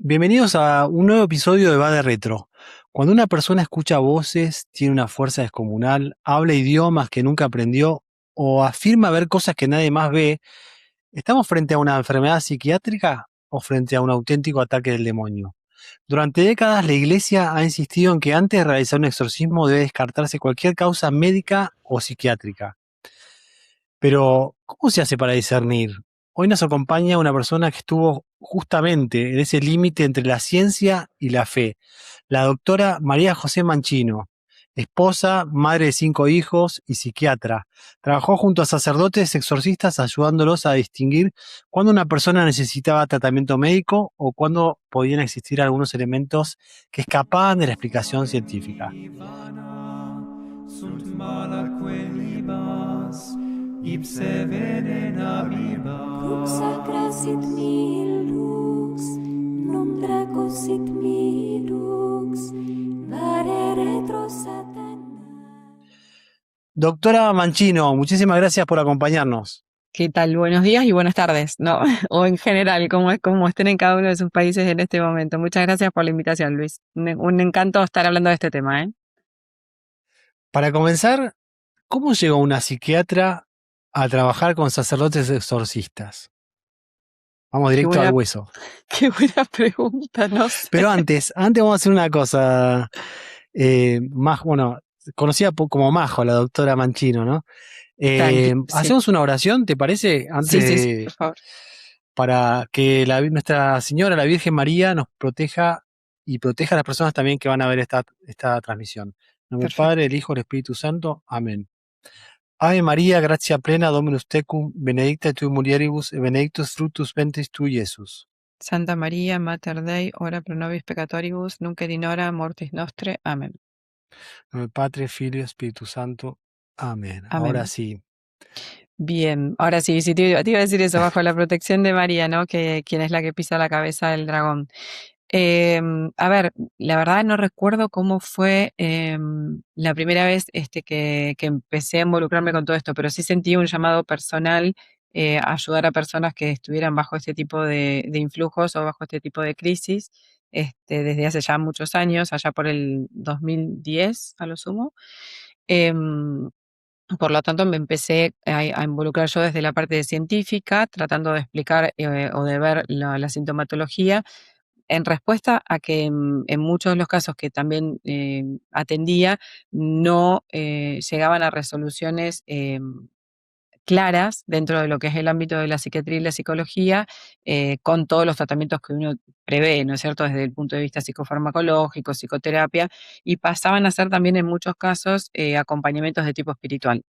Bienvenidos a un nuevo episodio de Va de Retro. Cuando una persona escucha voces, tiene una fuerza descomunal, habla idiomas que nunca aprendió o afirma ver cosas que nadie más ve, ¿estamos frente a una enfermedad psiquiátrica o frente a un auténtico ataque del demonio? Durante décadas la Iglesia ha insistido en que antes de realizar un exorcismo debe descartarse cualquier causa médica o psiquiátrica. Pero, ¿cómo se hace para discernir? Hoy nos acompaña una persona que estuvo justamente en ese límite entre la ciencia y la fe, la doctora María José Manchino, esposa, madre de 5 hijos y psiquiatra. Trabajó junto a sacerdotes exorcistas ayudándolos a distinguir cuándo una persona necesitaba tratamiento médico o cuándo podían existir algunos elementos que escapaban de la explicación científica. Sunt malaque libas, ipse venena viva. Crux sacra sit mihi lux, non draco sit mihi lux, vare retro Satana. Doctora Manchino, muchísimas gracias por acompañarnos. ¿Qué tal? Buenos días y buenas tardes, ¿no? O en general, como estén en cada uno de sus países en este momento. Muchas gracias por la invitación, Luis. Un encanto estar hablando de este tema, ¿eh? Para comenzar, ¿cómo llegó una psiquiatra a trabajar con sacerdotes exorcistas? Vamos Qué directo al buena, hueso. qué buena pregunta, no sé. Pero antes vamos a hacer una cosa más, bueno, conocida como Majo, la doctora Manchino, ¿no? Tranqui, sí. Hacemos una oración, ¿te parece? Sí, sí, sí, por favor. Para que Nuestra Señora, la Virgen María, nos proteja y proteja a las personas también que van a ver esta transmisión. En nombre del Padre, Perfecto. el Hijo y el Espíritu Santo. Amén. Ave María, gratia plena, Dominus tecum, benedicta tu mulieribus, et benedictus fructus ventris tui, Iesus. Santa María, Mater Dei, ora pro nobis peccatoribus, nunc et in hora mortis nostre. Amén. En nombre del Padre, Filio y Espíritu Santo. Amén. Ahora Amén. sí. Bien, ahora sí, te iba a decir eso, bajo la protección de María, ¿no? Que quien es la que pisa la cabeza del dragón. A ver, la verdad no recuerdo cómo fue la primera vez que empecé a involucrarme con todo esto, pero sí sentí un llamado personal a ayudar a personas que estuvieran bajo este tipo de influjos o bajo este tipo de crisis, desde hace ya muchos años, allá por el 2010 a lo sumo. Em, por lo tanto, me empecé a involucrar yo desde la parte científica, tratando de explicar o de ver la sintomatología en respuesta a que en muchos de los casos que también atendía, no llegaban a resoluciones claras dentro de lo que es el ámbito de la psiquiatría y la psicología, con todos los tratamientos que uno prevé, ¿no es cierto?, desde el punto de vista psicofarmacológico, psicoterapia, y pasaban a ser también en muchos casos acompañamientos de tipo espiritual.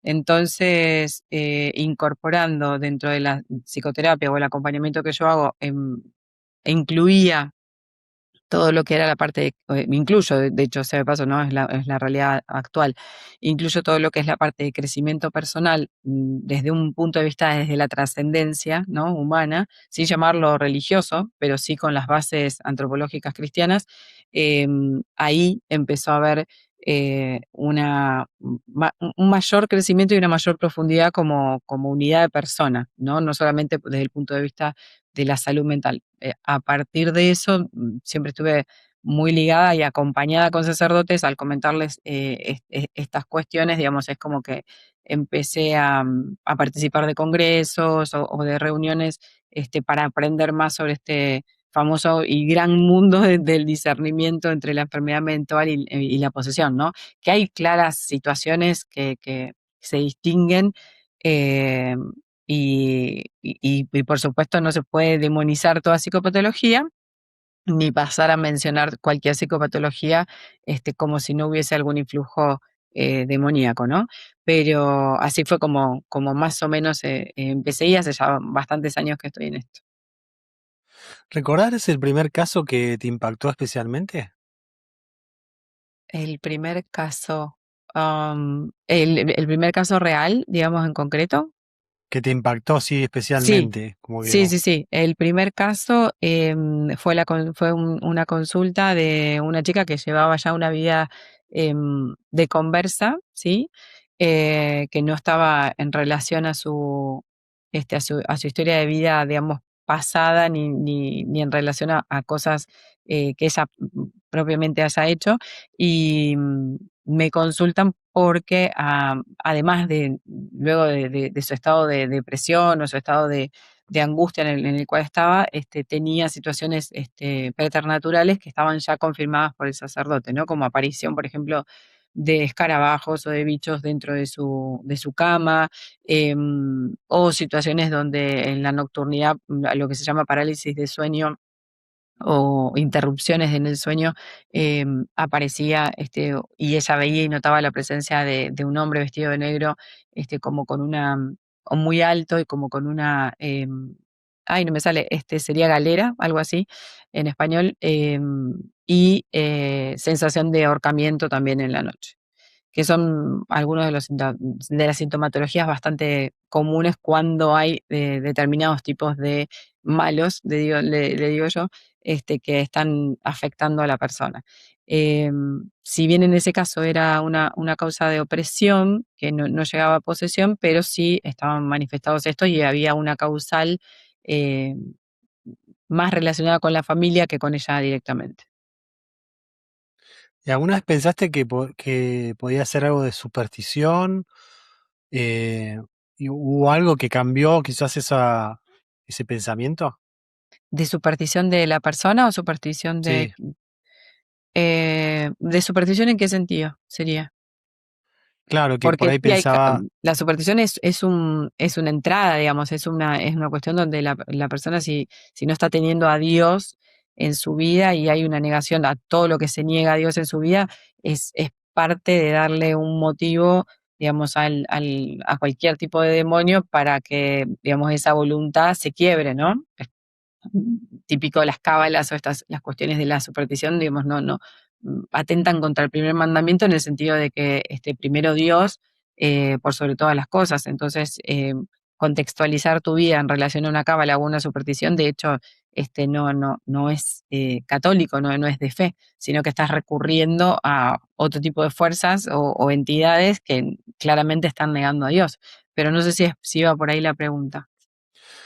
Entonces, incorporando dentro de la psicoterapia o el acompañamiento que yo hago, incluía todo lo que era la parte, incluyo, de hecho, sea de paso, ¿no? Es la realidad actual. Incluyo todo lo que es la parte de crecimiento personal, desde un punto de vista desde la trascendencia, ¿no? Humana, sin llamarlo religioso, pero sí con las bases antropológicas cristianas. Ahí empezó a haber un mayor crecimiento y una mayor profundidad como unidad de persona, ¿no? No solamente desde el punto de vista de la salud mental. A partir de eso, siempre estuve muy ligada y acompañada con sacerdotes al comentarles estas cuestiones, digamos, es como que empecé a participar de congresos o de reuniones para aprender más sobre este famoso y gran mundo del discernimiento entre la enfermedad mental y la posesión, ¿no? Que hay claras situaciones que se distinguen, eh, y por supuesto no se puede demonizar toda psicopatología, ni pasar a mencionar cualquier psicopatología como si no hubiese algún influjo demoníaco, ¿no? Pero así fue como más o menos empecé, y hace ya bastantes años que estoy en esto. ¿Recordás el primer caso que te impactó especialmente? El primer caso, el primer caso real, digamos, en concreto. Que te impactó, sí, Sí, especialmente. Como que, sí, sí, sí. El primer caso fue una consulta de una chica que llevaba ya una vida de conversa, ¿sí? Que no estaba en relación a su historia de vida, digamos, pasada ni en relación a cosas que ella propiamente haya hecho. Y me consultan porque además de, luego de su estado de depresión o su estado de angustia en el cual estaba, tenía situaciones preternaturales que estaban ya confirmadas por el sacerdote, ¿no? Como aparición, por ejemplo, de escarabajos o de bichos dentro de su cama, o situaciones donde en la nocturnidad, lo que se llama parálisis de sueño o interrupciones en el sueño, aparecía, y ella veía y notaba la presencia de un hombre vestido de negro, como con una, o muy alto y como con una, ay, no me sale, sería galera, algo así en español, y sensación de ahorcamiento también en la noche, que son algunos de de las sintomatologías bastante comunes cuando hay determinados tipos de malos, le digo yo, que están afectando a la persona. Si bien en ese caso era una causa de opresión, que no llegaba a posesión, pero sí estaban manifestados estos y había una causal eh, más relacionada con la familia que con ella directamente. ¿Y alguna vez pensaste que podía ser algo de superstición? Eh, ¿Y hubo algo que cambió quizás ese pensamiento? ¿De superstición de la persona o superstición Sí, de superstición en qué sentido sería? claro, que por Porque ahí sí hay, pensaba, la superstición es una entrada, digamos, es una cuestión donde la persona si no está teniendo a Dios en su vida y hay una negación a todo lo que se niega a Dios en su vida, es parte de darle un motivo, digamos, a cualquier tipo de demonio para que, digamos, esa voluntad se quiebre, ¿no? Típico de las cábalas o las cuestiones de la superstición, digamos, no atentan contra el primer mandamiento en el sentido de que primero Dios por sobre todas las cosas. Entonces, contextualizar tu vida en relación a una cábala o una superstición, de hecho, no es católico, no es de fe, sino que estás recurriendo a otro tipo de fuerzas o entidades que claramente están negando a Dios. Pero no sé si iba por ahí la pregunta.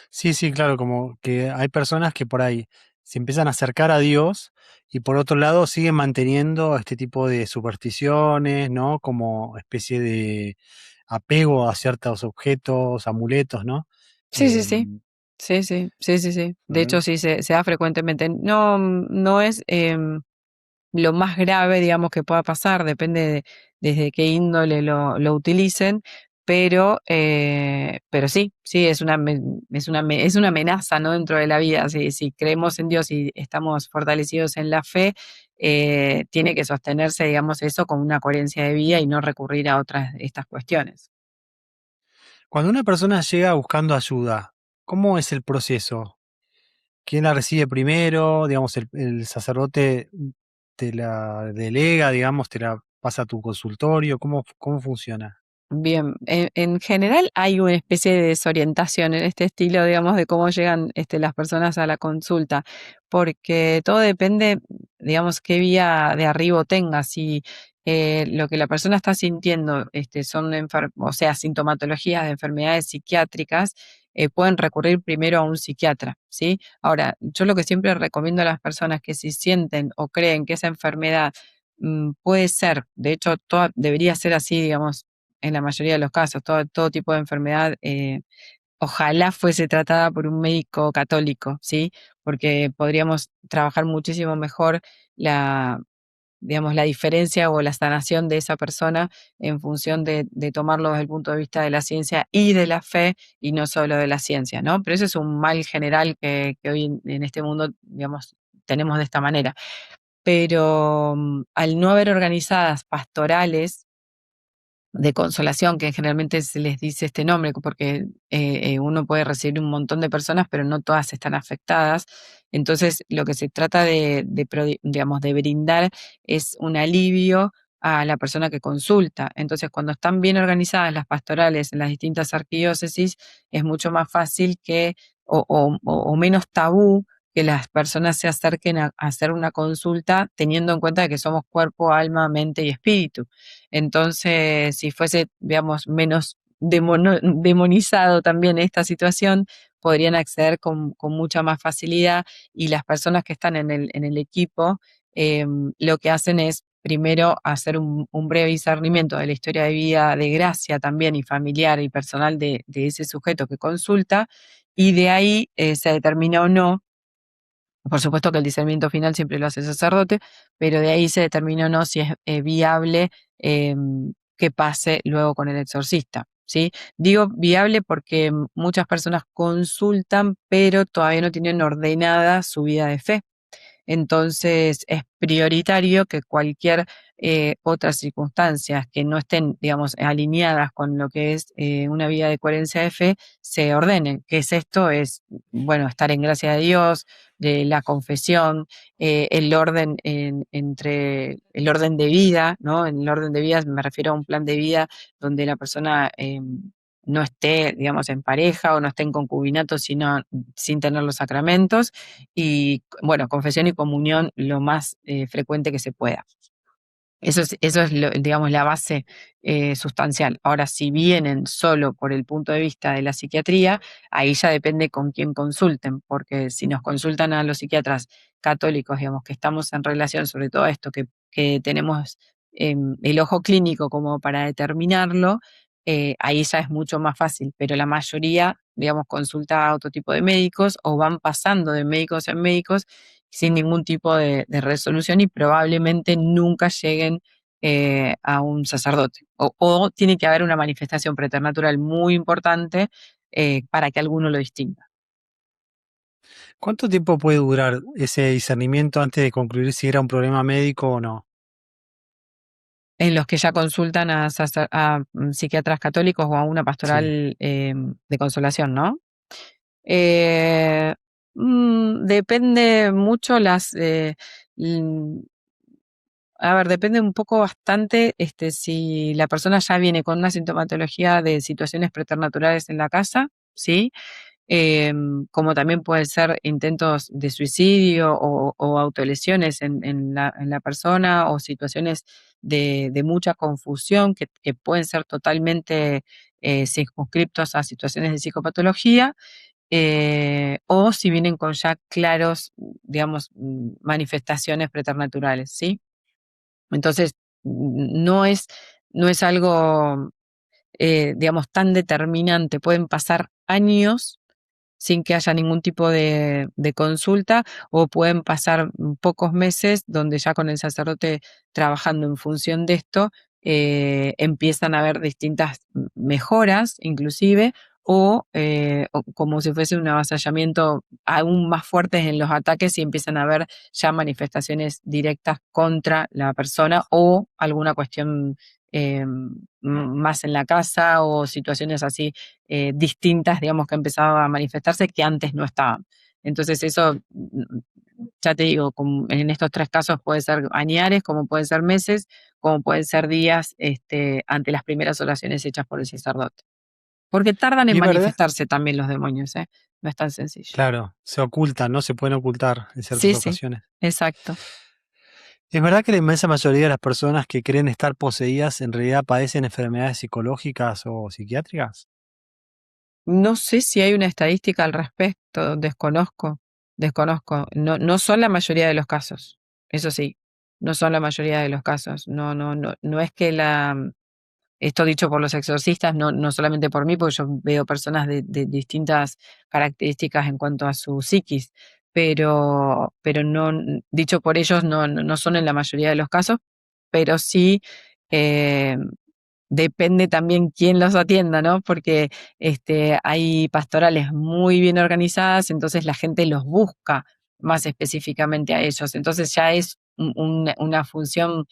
sí, sí, claro, como que hay personas que por ahí se empiezan a acercar a Dios y por otro lado siguen manteniendo este tipo de supersticiones, ¿no? Como especie de apego a ciertos objetos, amuletos, ¿no? Sí, sí, sí. Em, Sí, sí, sí, sí, sí. De ¿verdad? hecho, sí se da frecuentemente. No es lo más grave, digamos, que pueda pasar, depende de desde qué índole lo utilicen, pero sí, sí, es una amenaza, ¿no? Dentro de la vida. Si creemos en Dios y estamos fortalecidos en la fe, tiene que sostenerse, digamos, eso con una coherencia de vida y no recurrir a otras de estas cuestiones. Cuando una persona llega buscando ayuda, ¿cómo es el proceso? ¿Quién la recibe primero? Digamos, el sacerdote te la delega, digamos, te la pasa a tu consultorio. ¿Cómo funciona? Bien, en general hay una especie de desorientación en este estilo, digamos, de cómo llegan las personas a la consulta, porque todo depende, digamos, qué vía de arribo tenga. Si lo que la persona está sintiendo son, o sea, sintomatologías de enfermedades psiquiátricas, pueden recurrir primero a un psiquiatra, ¿sí? Ahora, yo lo que siempre recomiendo a las personas que si sienten o creen que esa enfermedad puede ser, de hecho, debería ser así, digamos, en la mayoría de los casos, todo tipo de enfermedad, ojalá fuese tratada por un médico católico, ¿sí? Porque podríamos trabajar muchísimo mejor la, digamos, la diferencia o la sanación de esa persona en función de tomarlo desde el punto de vista de la ciencia y de la fe y no solo de la ciencia, ¿no? Pero eso es un mal general que hoy en este mundo, digamos, tenemos de esta manera. Pero al no haber organizadas pastorales, de consolación, que generalmente se les dice este nombre, porque uno puede recibir un montón de personas, pero no todas están afectadas. Entonces, lo que se trata digamos, de brindar es un alivio a la persona que consulta. Entonces, cuando están bien organizadas las pastorales en las distintas arquidiócesis, es mucho más fácil o menos tabú que las personas se acerquen a hacer una consulta teniendo en cuenta que somos cuerpo, alma, mente y espíritu. Entonces, si fuese, digamos, menos demonizado también esta situación, podrían acceder con mucha más facilidad y las personas que están en el equipo lo que hacen es primero hacer un breve discernimiento de la historia de vida de Gracia también y familiar y personal de ese sujeto que consulta y de ahí se determina o no. Por supuesto que el discernimiento final siempre lo hace el sacerdote, pero de ahí se determina o no si es viable que pase luego con el exorcista, ¿sí? Digo viable porque muchas personas consultan, pero todavía no tienen ordenada su vida de fe. Entonces es prioritario que cualquier otras circunstancias que no estén, digamos, alineadas con lo que es una vida de coherencia de fe se ordenen. ¿Qué es esto? Es, bueno, estar en gracia de Dios, de la confesión, el orden entre el orden de vida, ¿no? En el orden de vida me refiero a un plan de vida donde la persona no esté, digamos, en pareja o no esté en concubinato, sino sin tener los sacramentos y, bueno, confesión y comunión lo más frecuente que se pueda. Eso es digamos, la base sustancial. Ahora, si vienen solo por el punto de vista de la psiquiatría, ahí ya depende con quién consulten, porque si nos consultan a los psiquiatras católicos, digamos, que estamos en relación sobre todo esto, que tenemos el ojo clínico como para determinarlo, ahí ya es mucho más fácil, pero la mayoría, digamos, consulta a otro tipo de médicos o van pasando de médicos en médicos sin ningún tipo de resolución y probablemente nunca lleguen a un sacerdote. O tiene que haber una manifestación preternatural muy importante para que alguno lo distinga. ¿Cuánto tiempo puede durar ese discernimiento antes de concluir si era un problema médico o no? En los que ya consultan a psiquiatras católicos o a una Sí. pastoral de consolación, ¿no? Eh, depende mucho l- a ver, depende un poco bastante si la persona ya viene con una sintomatología de situaciones preternaturales en la casa, ¿sí? Como también pueden ser intentos de suicidio o autolesiones en la persona o situaciones de mucha confusión que pueden ser totalmente circunscriptos a situaciones de psicopatología o si vienen con ya claros, digamos, manifestaciones preternaturales, ¿sí? Entonces, no es algo, digamos, tan determinante. Pueden pasar años sin que haya ningún tipo de consulta o pueden pasar pocos meses donde ya con el sacerdote trabajando en función de esto empiezan a haber distintas mejoras inclusive o como si fuese un avasallamiento aún más fuertes en los ataques y empiezan a haber ya manifestaciones directas contra la persona o alguna cuestión más en la casa o situaciones así distintas, digamos, que empezaban a manifestarse que antes no estaban. Entonces eso, ya te digo, en estos tres casos puede ser añares, como pueden ser meses, como pueden ser días ante las primeras oraciones hechas por el sacerdote. Porque tardan en Y es verdad, manifestarse también los demonios, ¿eh? No es tan sencillo. claro, se ocultan, ¿no? Se pueden ocultar en ciertas Sí, sí, ocasiones. exacto. ¿Es verdad que la inmensa mayoría de las personas que creen estar poseídas en realidad padecen enfermedades psicológicas o psiquiátricas? No sé si hay una estadística al respecto, desconozco. No, no son la mayoría de los casos, eso sí, no son la mayoría de los casos. No es que esto dicho por los exorcistas, no solamente por mí, porque yo veo personas de distintas características en cuanto a su psiquis, pero no, dicho por ellos, no son en la mayoría de los casos, pero sí eh, depende también quién los atienda, ¿no? Porque hay pastorales muy bien organizadas, entonces la gente los busca más específicamente a ellos. Entonces ya es una función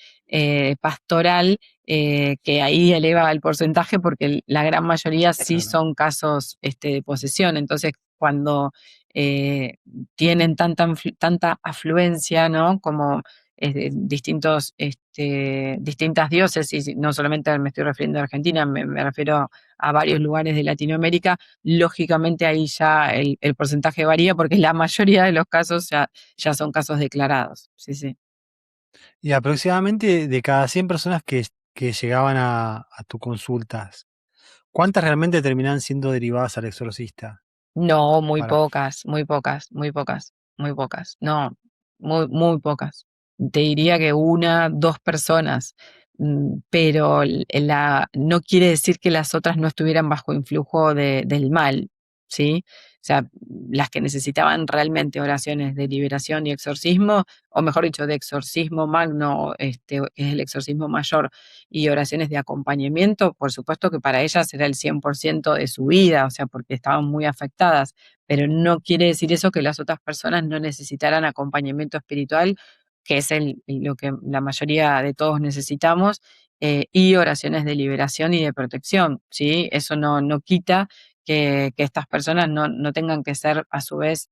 pastoral que ahí eleva el porcentaje porque la gran mayoría sí Claro. son casos de posesión. Entonces, cuando eh, tienen tanta afluencia, ¿no? Como distintas diócesis, no solamente me estoy refiriendo a Argentina, me refiero a varios lugares de Latinoamérica, lógicamente ahí ya el porcentaje varía porque la mayoría de los casos ya son casos declarados. Sí, sí. Y aproximadamente de cada 100 personas que llegaban a tu consultas, ¿cuántas realmente terminaban siendo derivadas al exorcista? No, muy Para, pocas, muy pocas, muy pocas, muy pocas. No, muy, muy pocas. Te diría que una, dos personas, pero no quiere decir que las otras no estuvieran bajo influjo del mal, ¿sí? O sea, las que necesitaban realmente oraciones de liberación y exorcismo, o mejor dicho, de exorcismo magno, es el exorcismo mayor, y oraciones de acompañamiento, por supuesto que para ellas era el 100% de su vida, o sea, porque estaban muy afectadas, pero no quiere decir eso que las otras personas no necesitaran acompañamiento espiritual, que es lo que la mayoría de todos necesitamos, y oraciones de liberación y de protección, ¿sí? Eso no quita que estas personas no tengan que ser, a su vez,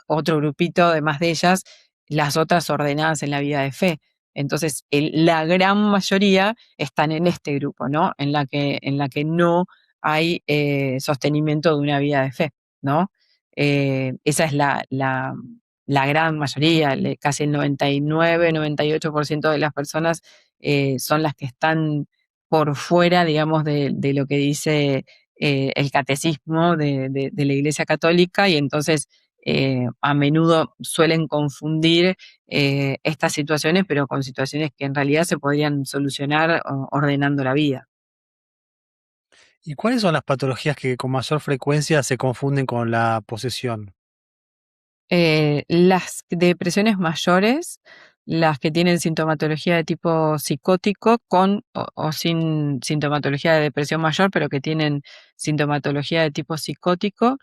otro grupito, además de ellas, las otras ordenadas en la vida de fe. Entonces, la gran mayoría están en este grupo, ¿no? En la que no hay sostenimiento de una vida de fe, ¿no? Esa es la gran mayoría, casi el 99, 98% de las personas son las que están por fuera, digamos, de lo que dice el catecismo de la Iglesia Católica, y entonces a menudo suelen confundir estas situaciones, pero con situaciones que en realidad se podrían solucionar ordenando la vida. ¿y cuáles son las patologías que con mayor frecuencia se confunden con la posesión? Las depresiones mayores, las que tienen sintomatología de tipo psicótico con o sin sintomatología de depresión mayor, pero que tienen sintomatología de tipo psicótico,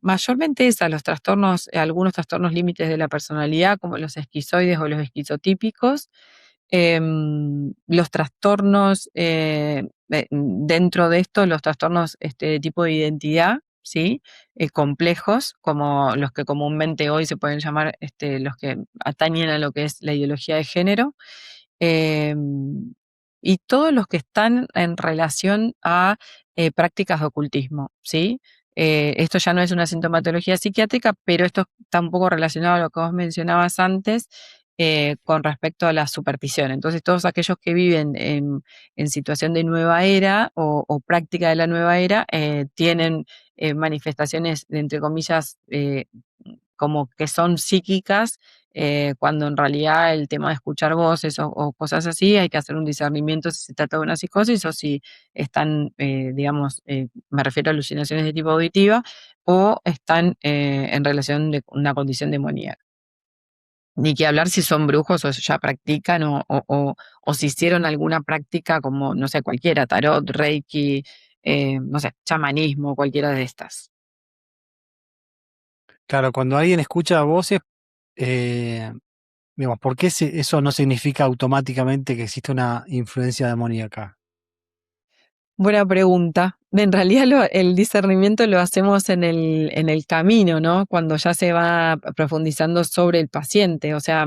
mayormente es a los trastornos, algunos trastornos límites de la personalidad, como los esquizoides o los esquizotípicos, los trastornos, dentro de esto, los trastornos de tipo de identidad, ¿sí? Complejos, como los que comúnmente hoy se pueden llamar los que atañen a lo que es la ideología de género, y todos los que están en relación a prácticas de ocultismo, ¿sí? Esto ya no es una sintomatología psiquiátrica, pero esto está un poco relacionado a lo que vos mencionabas antes, con respecto a la superstición. Entonces, todos aquellos que viven en situación de nueva era o práctica de la nueva era tienen manifestaciones, entre comillas, como que son psíquicas, cuando en realidad el tema de escuchar voces o cosas así, hay que hacer un discernimiento si se trata de una psicosis o si están, digamos, me refiero a alucinaciones de tipo auditiva, o están en relación de una condición demoníaca. Ni que hablar si son brujos o ya practican o si hicieron alguna práctica como, no sé, cualquiera, tarot, reiki, no sé, chamanismo, cualquiera de estas. Claro, cuando alguien escucha voces, eh, digamos, ¿por qué eso no significa automáticamente que existe una influencia demoníaca? Buena pregunta. En realidad el discernimiento lo hacemos en el camino, ¿no? Cuando ya se va profundizando sobre el paciente. O sea,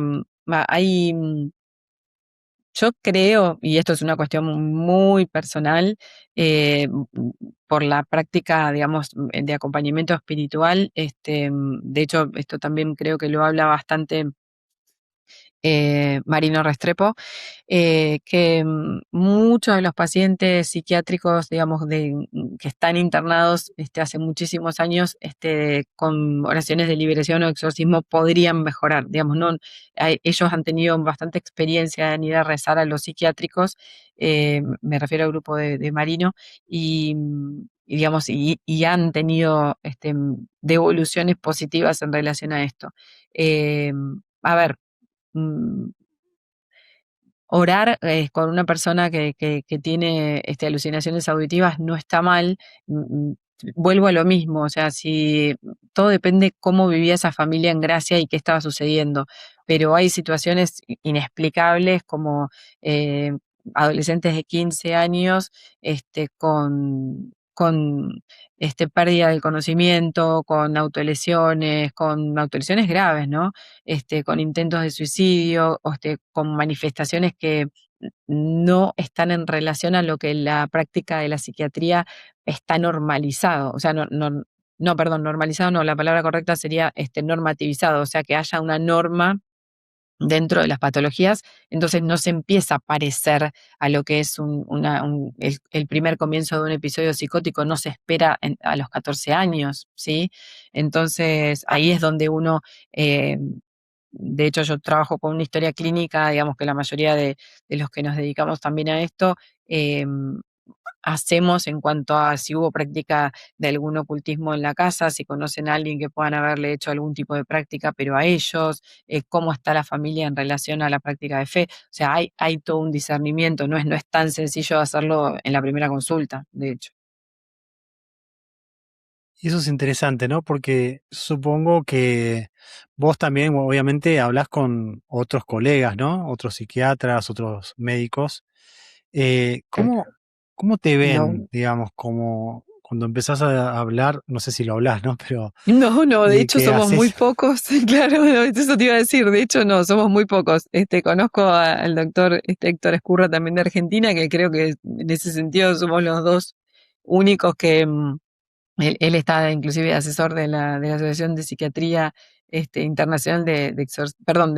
yo creo, y esto es una cuestión muy personal, por la práctica, digamos, de acompañamiento espiritual, de hecho, esto también creo que lo habla bastante Marino Restrepo, que muchos de los pacientes psiquiátricos, digamos, que están internados hace muchísimos años, con oraciones de liberación o exorcismo podrían mejorar. Digamos, no, ellos han tenido bastante experiencia en ir a rezar a los psiquiátricos, me refiero al grupo de Marino, y, digamos, y han tenido devoluciones positivas en relación a esto. Eh, a ver, mm, orar con una persona que tiene alucinaciones auditivas no está mal. Vuelvo a lo mismo, o sea, si todo depende cómo vivía esa familia en Gracia y qué estaba sucediendo, pero hay situaciones inexplicables como eh, adolescentes de 15 años con pérdida del conocimiento, con autolesiones graves, ¿no? Con intentos de suicidio, con manifestaciones que no están en relación a lo que la práctica de la psiquiatría está normalizado. O sea, no, perdón, normalizado no, la palabra correcta sería normativizado, o sea, que haya una norma dentro de las patologías, entonces no se empieza a parecer a lo que es el primer comienzo de un episodio psicótico, no se espera a los 14 años, ¿sí? Entonces ahí es donde uno, eh, de hecho yo trabajo con una historia clínica, digamos que la mayoría de los que nos dedicamos también a esto, eh, hacemos en cuanto a si hubo práctica de algún ocultismo en la casa, si conocen a alguien que puedan haberle hecho algún tipo de práctica, pero a ellos, cómo está la familia en relación a la práctica de fe. O sea, hay todo un discernimiento, no es tan sencillo hacerlo en la primera consulta, de hecho. Y eso es interesante, ¿no? Porque supongo que vos también, obviamente, hablas con otros colegas, ¿no? Otros psiquiatras, otros médicos. ¿Cómo, Claro. cómo te ven, No, digamos, como cuando empezás a hablar, no sé si lo hablas, ¿no? Pero no, de hecho que somos muy haces, pocos, claro, no, eso te iba a decir, de hecho no, somos muy pocos. Conozco al doctor Héctor Escurra también de Argentina, que creo que en ese sentido somos los dos únicos que, él está inclusive asesor de la Asociación de Psiquiatría Internacional perdón,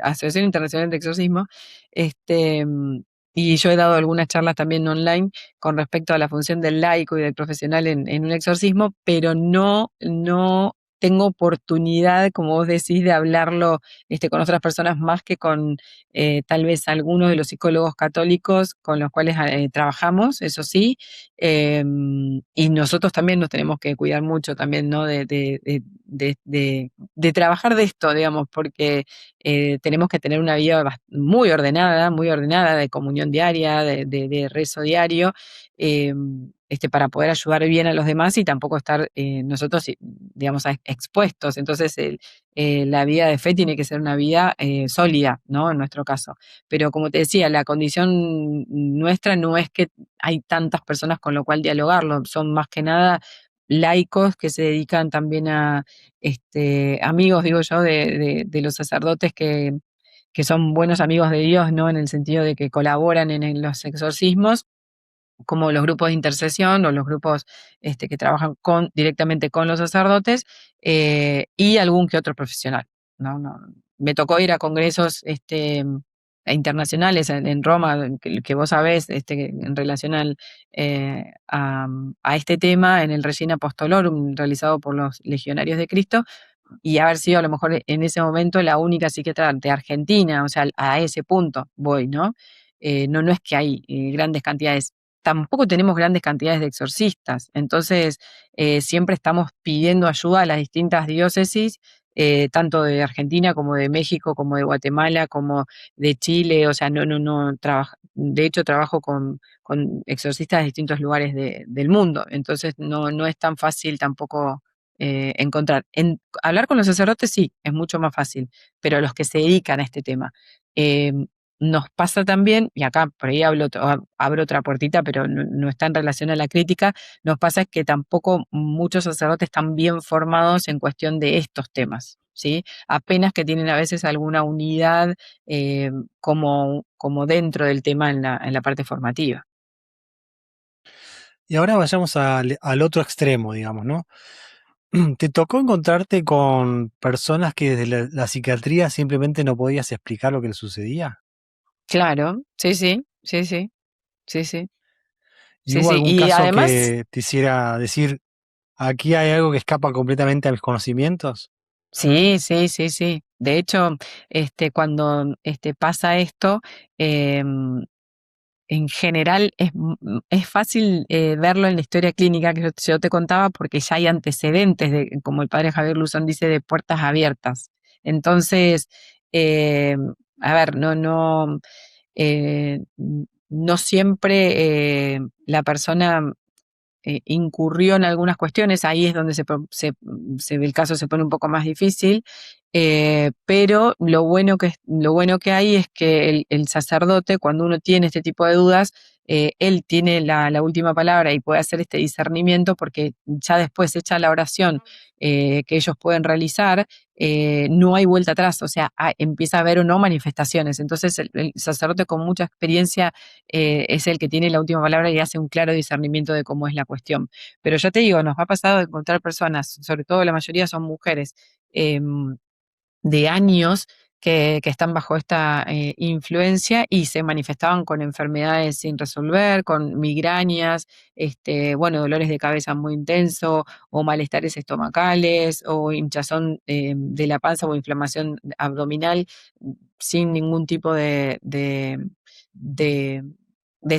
Asociación Internacional de Exorcismo, este, mm, y yo he dado algunas charlas también online con respecto a la función del laico y del profesional en un exorcismo, pero no tengo oportunidad, como vos decís, de hablarlo con otras personas más que con tal vez algunos de los psicólogos católicos con los cuales trabajamos, eso sí, y nosotros también nos tenemos que cuidar mucho también, ¿no? De trabajar de esto, digamos, porque tenemos que tener una vida muy ordenada, de comunión diaria, de rezo diario, eh, para poder ayudar bien a los demás y tampoco estar nosotros, digamos, expuestos. Entonces, la vida de fe tiene que ser una vida sólida, ¿no? En nuestro caso. Pero como te decía, la condición nuestra no es que hay tantas personas con lo cual dialogarlo, son más que nada laicos que se dedican también a amigos, digo yo, de los sacerdotes que son buenos amigos de Dios, ¿no? En el sentido de que colaboran en los exorcismos, como los grupos de intercesión o los grupos que trabajan directamente con los sacerdotes, y algún que otro profesional. ¿No? Me tocó ir a congresos internacionales en Roma, que vos sabés, en relación a este tema, en el Regina Apostolorum realizado por los Legionarios de Cristo, y haber sido a lo mejor en ese momento la única psiquiatra de Argentina, o sea, a ese punto voy, ¿no? No es que hay grandes cantidades, tampoco tenemos grandes cantidades de exorcistas, entonces siempre estamos pidiendo ayuda a las distintas diócesis, tanto de Argentina como de México, como de Guatemala, como de Chile, o sea, no, de hecho trabajo con exorcistas de distintos lugares del mundo, entonces no es tan fácil tampoco encontrar. Hablar con los sacerdotes sí, es mucho más fácil, pero los que se dedican a este tema. eh, Nos pasa también, y acá por ahí abro otra puertita, pero no está en relación a la crítica, nos pasa que tampoco muchos sacerdotes están bien formados en cuestión de estos temas, ¿sí? Apenas que tienen a veces alguna unidad eh, como dentro del tema en la parte formativa. y ahora vayamos al otro extremo, digamos, ¿no? ¿Te tocó encontrarte con personas que desde la psiquiatría simplemente no podías explicar lo que les sucedía? Claro, sí, sí, sí, sí, sí, sí, ¿Y sí, hubo sí. algún Y caso además, que te hiciera decir, aquí hay algo que escapa completamente a mis conocimientos? sí, sí, sí, sí. De hecho, cuando pasa esto, em, en general es fácil verlo en la historia clínica que yo te contaba porque ya hay antecedentes de, como el padre Javier Luzón dice, de puertas abiertas. Entonces, a ver, eh, no siempre la persona incurrió en algunas cuestiones, ahí es donde el caso se pone un poco más difícil, pero lo bueno que hay es que el sacerdote, cuando uno tiene este tipo de dudas, él tiene la última palabra y puede hacer este discernimiento porque ya después hecha la oración que ellos pueden realizar, no hay vuelta atrás, o sea, empieza a haber o no manifestaciones. Entonces el sacerdote con mucha experiencia es el que tiene la última palabra y hace un claro discernimiento de cómo es la cuestión. Pero ya te digo, nos ha pasado de encontrar personas, sobre todo la mayoría son mujeres, de años que están bajo esta influencia y se manifestaban con enfermedades sin resolver, con migrañas, bueno, dolores de cabeza muy intensos, o malestares estomacales, o hinchazón de la panza o inflamación abdominal sin ningún tipo de, de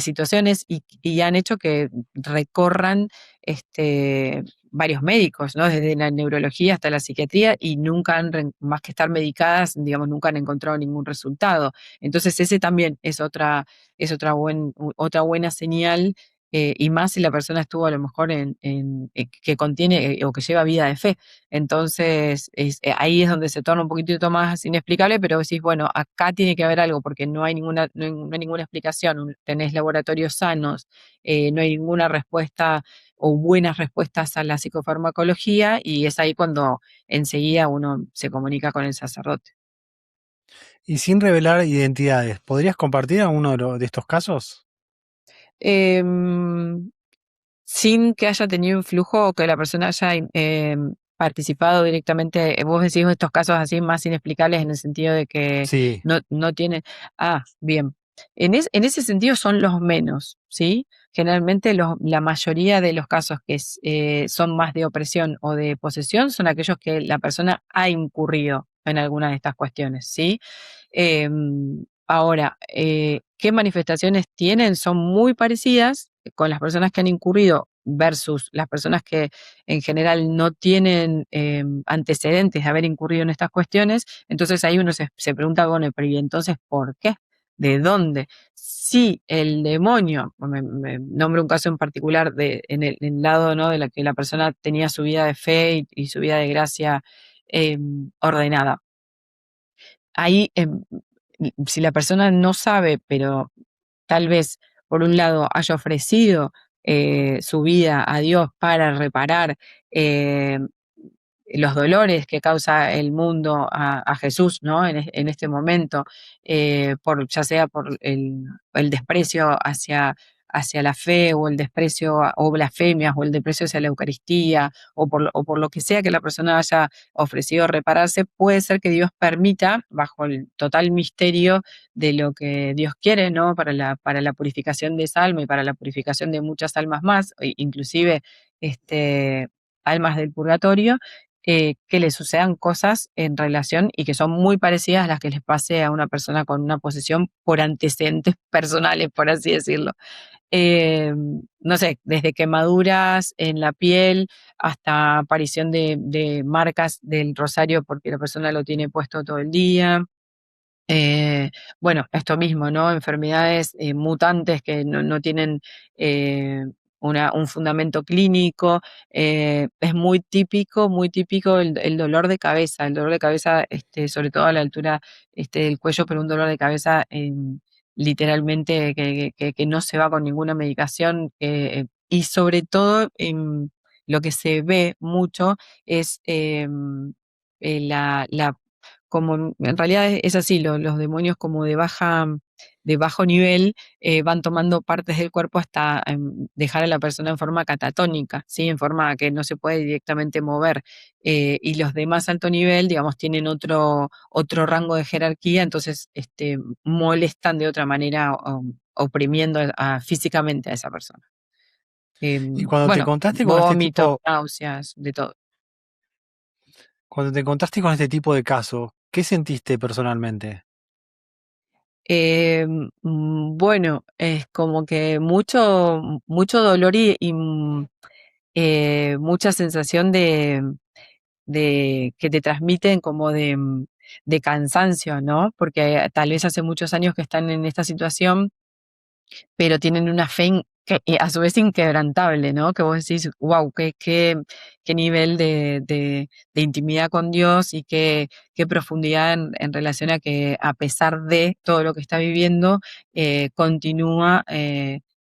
situaciones y han hecho que recorran varios médicos, ¿no? Desde la neurología hasta la psiquiatría y nunca más que estar medicadas, digamos, nunca han encontrado ningún resultado. Entonces ese también es otra buena señal, y más si la persona estuvo a lo mejor que contiene o que lleva vida de fe. Entonces ahí es donde se torna un poquitito más inexplicable, pero decís, bueno, acá tiene que haber algo porque no hay ninguna explicación. Tenés laboratorios sanos, no hay ninguna respuesta o buenas respuestas a la psicofarmacología y es ahí cuando enseguida uno se comunica con el sacerdote. Y sin revelar identidades, ¿podrías compartir alguno de estos casos? Em, Sin que haya tenido influjo o que la persona haya participado directamente. Vos decís estos casos así más inexplicables en el sentido de que Sí. no tiene. Ah, bien. En ese sentido son los menos, ¿sí? Generalmente la mayoría de los casos que son más de opresión o de posesión son aquellos que la persona ha incurrido en alguna de estas cuestiones, ¿sí? Ahora, ¿qué manifestaciones tienen? Son muy parecidas con las personas que han incurrido versus las personas que en general no tienen antecedentes de haber incurrido en estas cuestiones. Entonces ahí uno se pregunta, bueno, pero ¿y entonces por qué? ¿De dónde? Si el demonio, me nombro un caso en particular en el lado, ¿no? de la que la persona tenía su vida de fe y su vida de gracia ordenada. Ahí, si la persona no sabe, pero tal vez por un lado haya ofrecido su vida a Dios para reparar eh, los dolores que causa el mundo a Jesús, ¿no? En este momento, ya sea por el desprecio hacia la fe o el desprecio o blasfemias o el desprecio hacia la Eucaristía o por lo que sea que la persona haya ofrecido repararse, puede ser que Dios permita, bajo el total misterio de lo que Dios quiere, ¿no? Para la purificación de esa alma y para la purificación de muchas almas más, inclusive almas del purgatorio, que le sucedan cosas en relación y que son muy parecidas a las que les pase a una persona con una posesión por antecedentes personales, por así decirlo. Eh, no sé, desde quemaduras en la piel hasta aparición de marcas del rosario porque la persona lo tiene puesto todo el día. Bueno, esto mismo, ¿no? Enfermedades mutantes que no tienen eh, un fundamento clínico. Es muy típico el dolor de cabeza. El dolor de cabeza, sobre todo a la altura del cuello, pero un dolor de cabeza literalmente que no se va con ninguna medicación. Y sobre todo, lo que se ve mucho es la como en realidad es así, los demonios como de bajo nivel van tomando partes del cuerpo hasta dejar a la persona en forma catatónica, ¿sí? En forma que no se puede directamente mover. Y los de más alto nivel, digamos, tienen otro rango de jerarquía, entonces molestan de otra manera, oprimiendo físicamente a esa persona. Y cuando te Bueno, contaste con este vómitos, tipo, náuseas, de todo. cuando te contaste con este tipo de casos, ¿qué sentiste personalmente? Bueno, es como que mucho dolor y mucha sensación de que te transmiten como de cansancio, ¿no? Porque tal vez hace muchos años que están en esta situación pero tienen una fe a su vez inquebrantable, ¿no? Que vos decís, wow, qué nivel de intimidad con Dios y qué profundidad en relación a que a pesar de todo lo que está viviendo, continúa,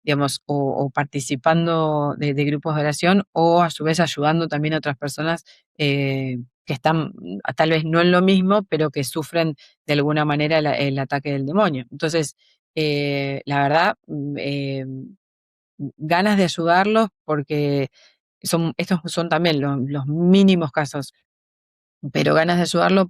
digamos, o participando de grupos de oración o a su vez ayudando también a otras personas que están tal vez no en lo mismo, pero que sufren de alguna manera el ataque del demonio. Entonces, la verdad, ganas de ayudarlos porque estos son también los mínimos casos, pero ganas de ayudarlo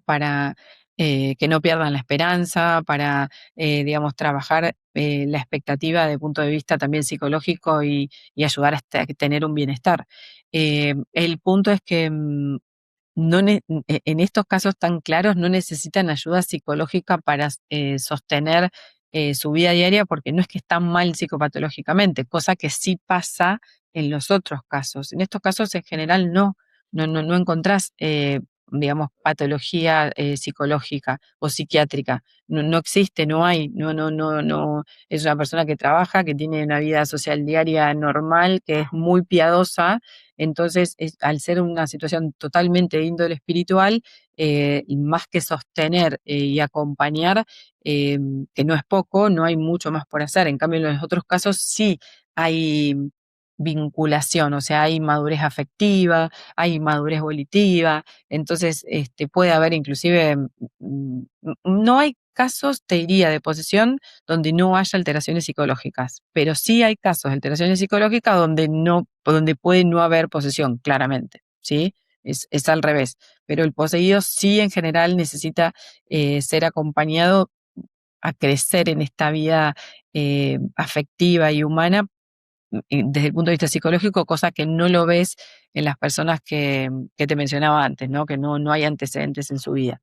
que no pierdan la esperanza, para, digamos, trabajar la expectativa desde el punto de vista también psicológico y ayudar a tener un bienestar. El punto es que en estos casos tan claros no necesitan ayuda psicológica para sostener su vida diaria porque no es que están mal psicopatológicamente, cosa que sí pasa en los otros casos. En estos casos en general no encontrás, digamos, patología psicológica o psiquiátrica. No existe, no hay, no. Es una persona que trabaja, que tiene una vida social diaria normal, que es muy piadosa. Entonces, al ser una situación totalmente de índole espiritual, y más que sostener y acompañar, eh, que no es poco, no hay mucho más por hacer. En cambio, en los otros casos sí hay vinculación, o sea, hay madurez afectiva, hay madurez volitiva, entonces puede haber inclusive, no hay casos, te diría, de posesión donde no haya alteraciones psicológicas, pero sí hay casos de alteraciones psicológicas donde puede no haber posesión, claramente, ¿sí? Es al revés, pero el poseído sí en general necesita ser acompañado a crecer en esta vida afectiva y humana desde el punto de vista psicológico, cosa que no lo ves en las personas que te mencionaba antes, ¿no? Que no hay antecedentes en su vida.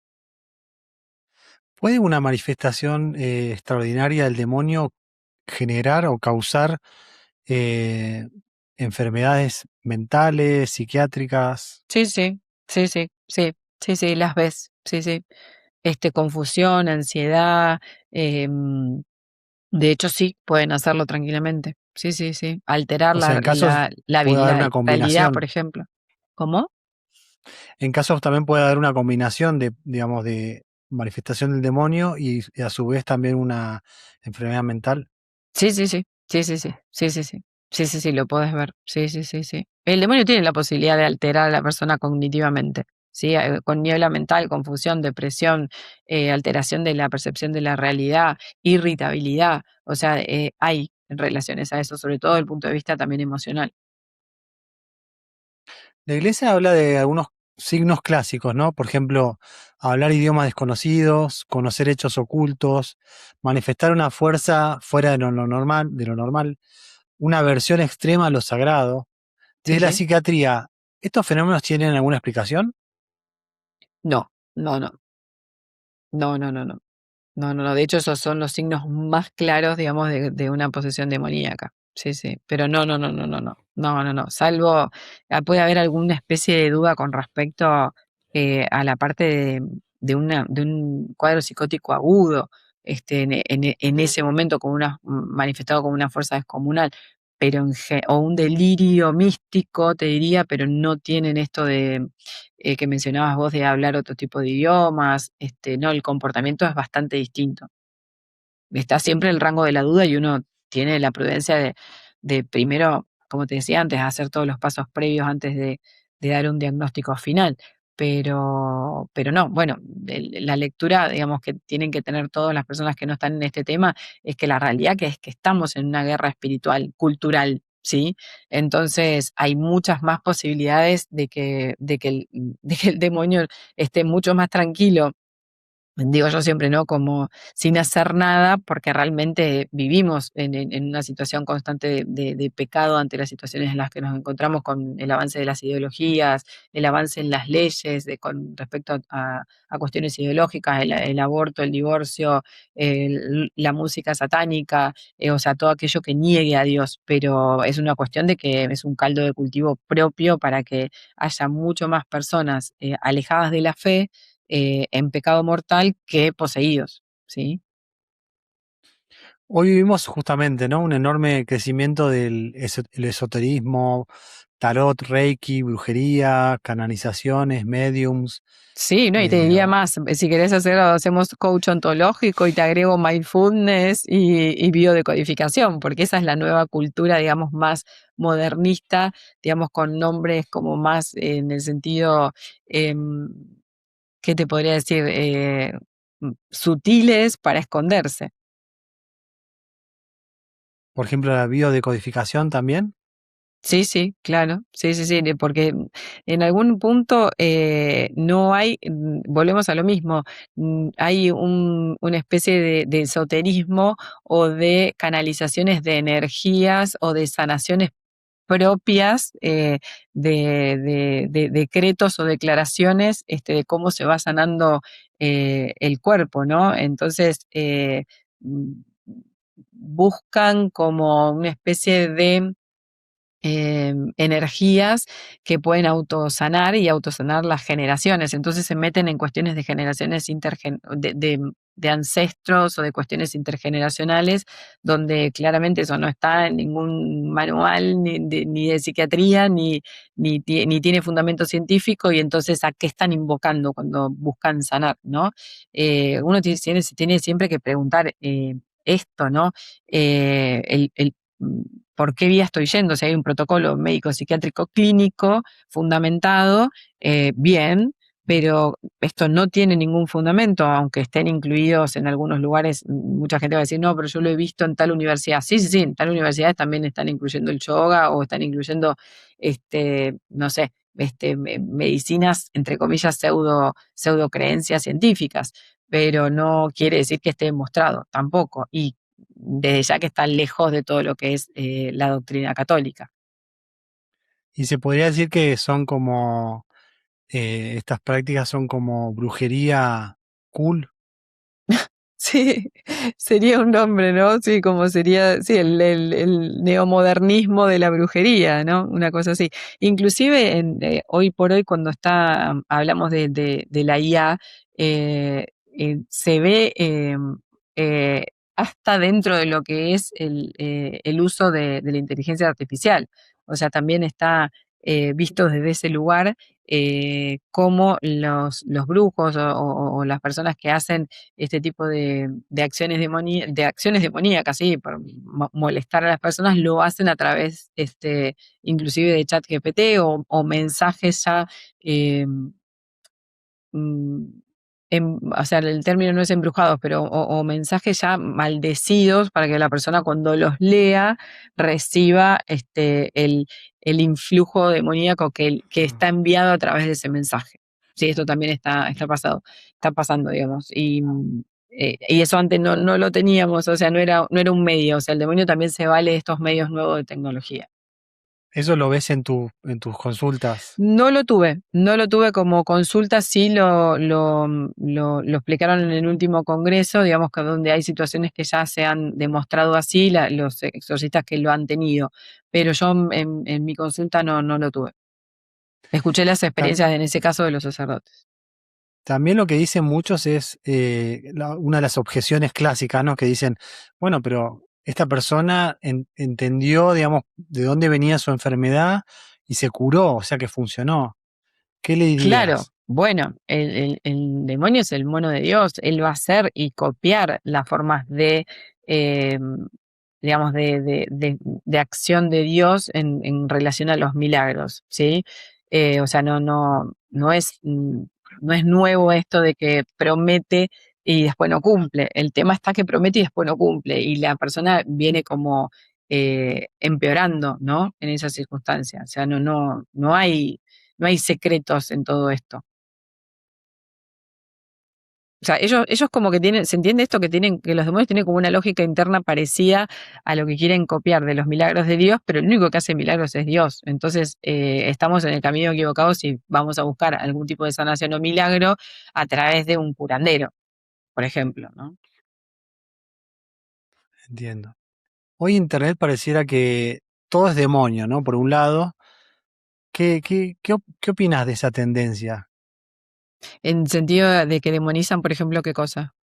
¿Puede una manifestación extraordinaria del demonio generar o causar eh, enfermedades mentales, psiquiátricas? Sí, sí, sí, sí, sí, sí, sí, las ves, sí, sí. Confusión, ansiedad, de hecho sí, pueden hacerlo tranquilamente. Sí, sí, sí. Alterar O sea, en casos la puede haber una vitalidad, por combinación. ejemplo. ¿Cómo? En casos también puede haber una combinación de, digamos, de manifestación del demonio y a su vez también una enfermedad mental. Sí, sí, sí, sí, sí, sí, sí, sí, sí, sí, sí, sí, lo puedes ver, sí, sí, sí, sí. El demonio tiene la posibilidad de alterar a la persona cognitivamente, ¿sí? Con niebla mental, confusión, depresión, alteración de la percepción de la realidad, irritabilidad, o sea, hay relaciones a eso, sobre todo desde el punto de vista también emocional. La iglesia habla de algunos signos clásicos, ¿no? Por ejemplo, hablar idiomas desconocidos, conocer hechos ocultos, manifestar una fuerza fuera de lo normal, una aversión extrema a lo sagrado. Sí, Desde la sí. psiquiatría, ¿estos fenómenos tienen alguna explicación? No, no, no, no, no, no, no. No, no, no. De hecho, esos son los signos más claros, digamos, de una posesión demoníaca. Sí, sí. Pero no, no, no, no, no, no. No, no, no. Salvo, puede haber alguna especie de duda con respecto a la parte de un cuadro psicótico agudo, en ese momento como manifestado como una fuerza descomunal, pero o un delirio místico, te diría, pero no tienen esto de que mencionabas vos de hablar otro tipo de idiomas, no, el comportamiento es bastante distinto. Está siempre el rango de la duda y uno tiene la prudencia de primero, como te decía antes, hacer todos los pasos previos antes de dar un diagnóstico final. Pero no, bueno, la lectura, digamos, que tienen que tener todas las personas que no están en este tema, es que la realidad que es que estamos en una guerra espiritual, cultural, ¿sí? Entonces hay muchas más posibilidades de que el demonio esté mucho más tranquilo, digo yo siempre, ¿no? Como sin hacer nada, porque realmente vivimos en una situación constante de pecado ante las situaciones en las que nos encontramos con el avance de las ideologías, el avance en las leyes con respecto a cuestiones ideológicas, el aborto, el divorcio, la música satánica, o sea, todo aquello que niegue a Dios, pero es una cuestión de que es un caldo de cultivo propio para que haya mucho más personas alejadas de la fe en pecado mortal que poseídos, ¿sí? Hoy vivimos justamente, ¿no? Un enorme crecimiento del el esoterismo, tarot, reiki, brujería, canalizaciones, mediums. Sí, ¿no? Y te eh, diría más, si querés hacerlo, hacemos coach ontológico y te agrego mindfulness y biodecodificación, porque esa es la nueva cultura, digamos, más modernista, digamos, con nombres como más en el sentido, em, ¿qué te podría decir? Sutiles para esconderse. por ejemplo, la biodecodificación también. Sí, sí, claro, sí, sí, sí, porque en algún punto no hay, volvemos a lo mismo, hay una especie de esoterismo o de canalizaciones de energías o de sanaciones propias de decretos o declaraciones de cómo se va sanando el cuerpo, ¿no? Entonces, mm, buscan como una especie de energías que pueden autosanar y autosanar las generaciones. Entonces se meten en cuestiones de generaciones de ancestros o de cuestiones intergeneracionales, donde claramente eso no está en ningún manual ni de psiquiatría, ni tiene fundamento científico, y entonces a qué están invocando cuando buscan sanar, ¿no? Uno tiene siempre que preguntar esto, ¿no? Mm, ¿Por qué vía estoy yendo? Si hay un protocolo médico psiquiátrico clínico fundamentado, bien, pero esto no tiene ningún fundamento, aunque estén incluidos en algunos lugares. Mucha gente va a decir, no, pero yo lo he visto en tal universidad. Sí, sí, sí, en tal universidad también están incluyendo el yoga o están incluyendo, no sé, medicinas, entre comillas, pseudo creencias científicas, pero no quiere decir que esté demostrado tampoco. Y desde ya que está lejos de todo lo que es la doctrina católica. Y se podría decir que son como, estas prácticas son como brujería cool. Sí, sería un nombre, ¿no? Sí, como sería, sí, el neomodernismo de la brujería, ¿no? Una cosa así. Inclusive hoy por hoy, cuando hablamos de la IA, se ve eh, hasta dentro de lo que es el uso de la inteligencia artificial. O sea, también está visto desde ese lugar cómo los brujos o las personas que hacen este tipo de acciones de acciones demoníacas, sí, por molestar a las personas, lo hacen a través, inclusive de chat GPT o mensajes ya eh, mm, o sea, el término no es embrujados, pero o mensajes ya maldecidos para que la persona cuando los lea reciba el influjo demoníaco que está enviado a través de ese mensaje. Sí, esto también está pasando, digamos. Y eso antes no lo teníamos, o sea, no era un medio, o sea, el demonio también se vale de estos medios nuevos de tecnología. Eso lo ves en tus consultas. No lo tuve como consulta, sí lo explicaron en el último congreso, digamos que donde hay situaciones que ya se han demostrado así, los exorcistas que lo han tenido, pero yo en mi consulta no lo tuve. Escuché las Tam- experiencias en ese caso de los sacerdotes. También lo que dicen muchos es, una de las objeciones clásicas, ¿no? Que dicen, bueno, pero esta persona entendió, digamos, de dónde venía su enfermedad y se curó, o sea que funcionó. ¿Qué le Claro, dirías? bueno, el demonio es el mono de Dios, él va a hacer y copiar las formas eh, digamos, de acción de Dios en relación a los milagros, ¿sí? O sea, no es nuevo esto de que promete y después no cumple. El tema está que promete y después no cumple, y la persona viene como empeorando, ¿no? En esa circunstancia. O sea, no hay secretos en todo esto. O sea, ellos como que se entiende esto que los demonios tienen como una lógica interna parecida a lo que quieren copiar de los milagros de Dios, pero el único que hace milagros es Dios. Entonces, estamos en el camino equivocado si vamos a buscar algún tipo de sanación o milagro a través de un curandero, por ejemplo, ¿no? Entiendo. Hoy Internet pareciera que todo es demonio, ¿no? Por un lado, ¿qué opinas de esa tendencia? En sentido de que demonizan, por ejemplo, ¿qué cosa?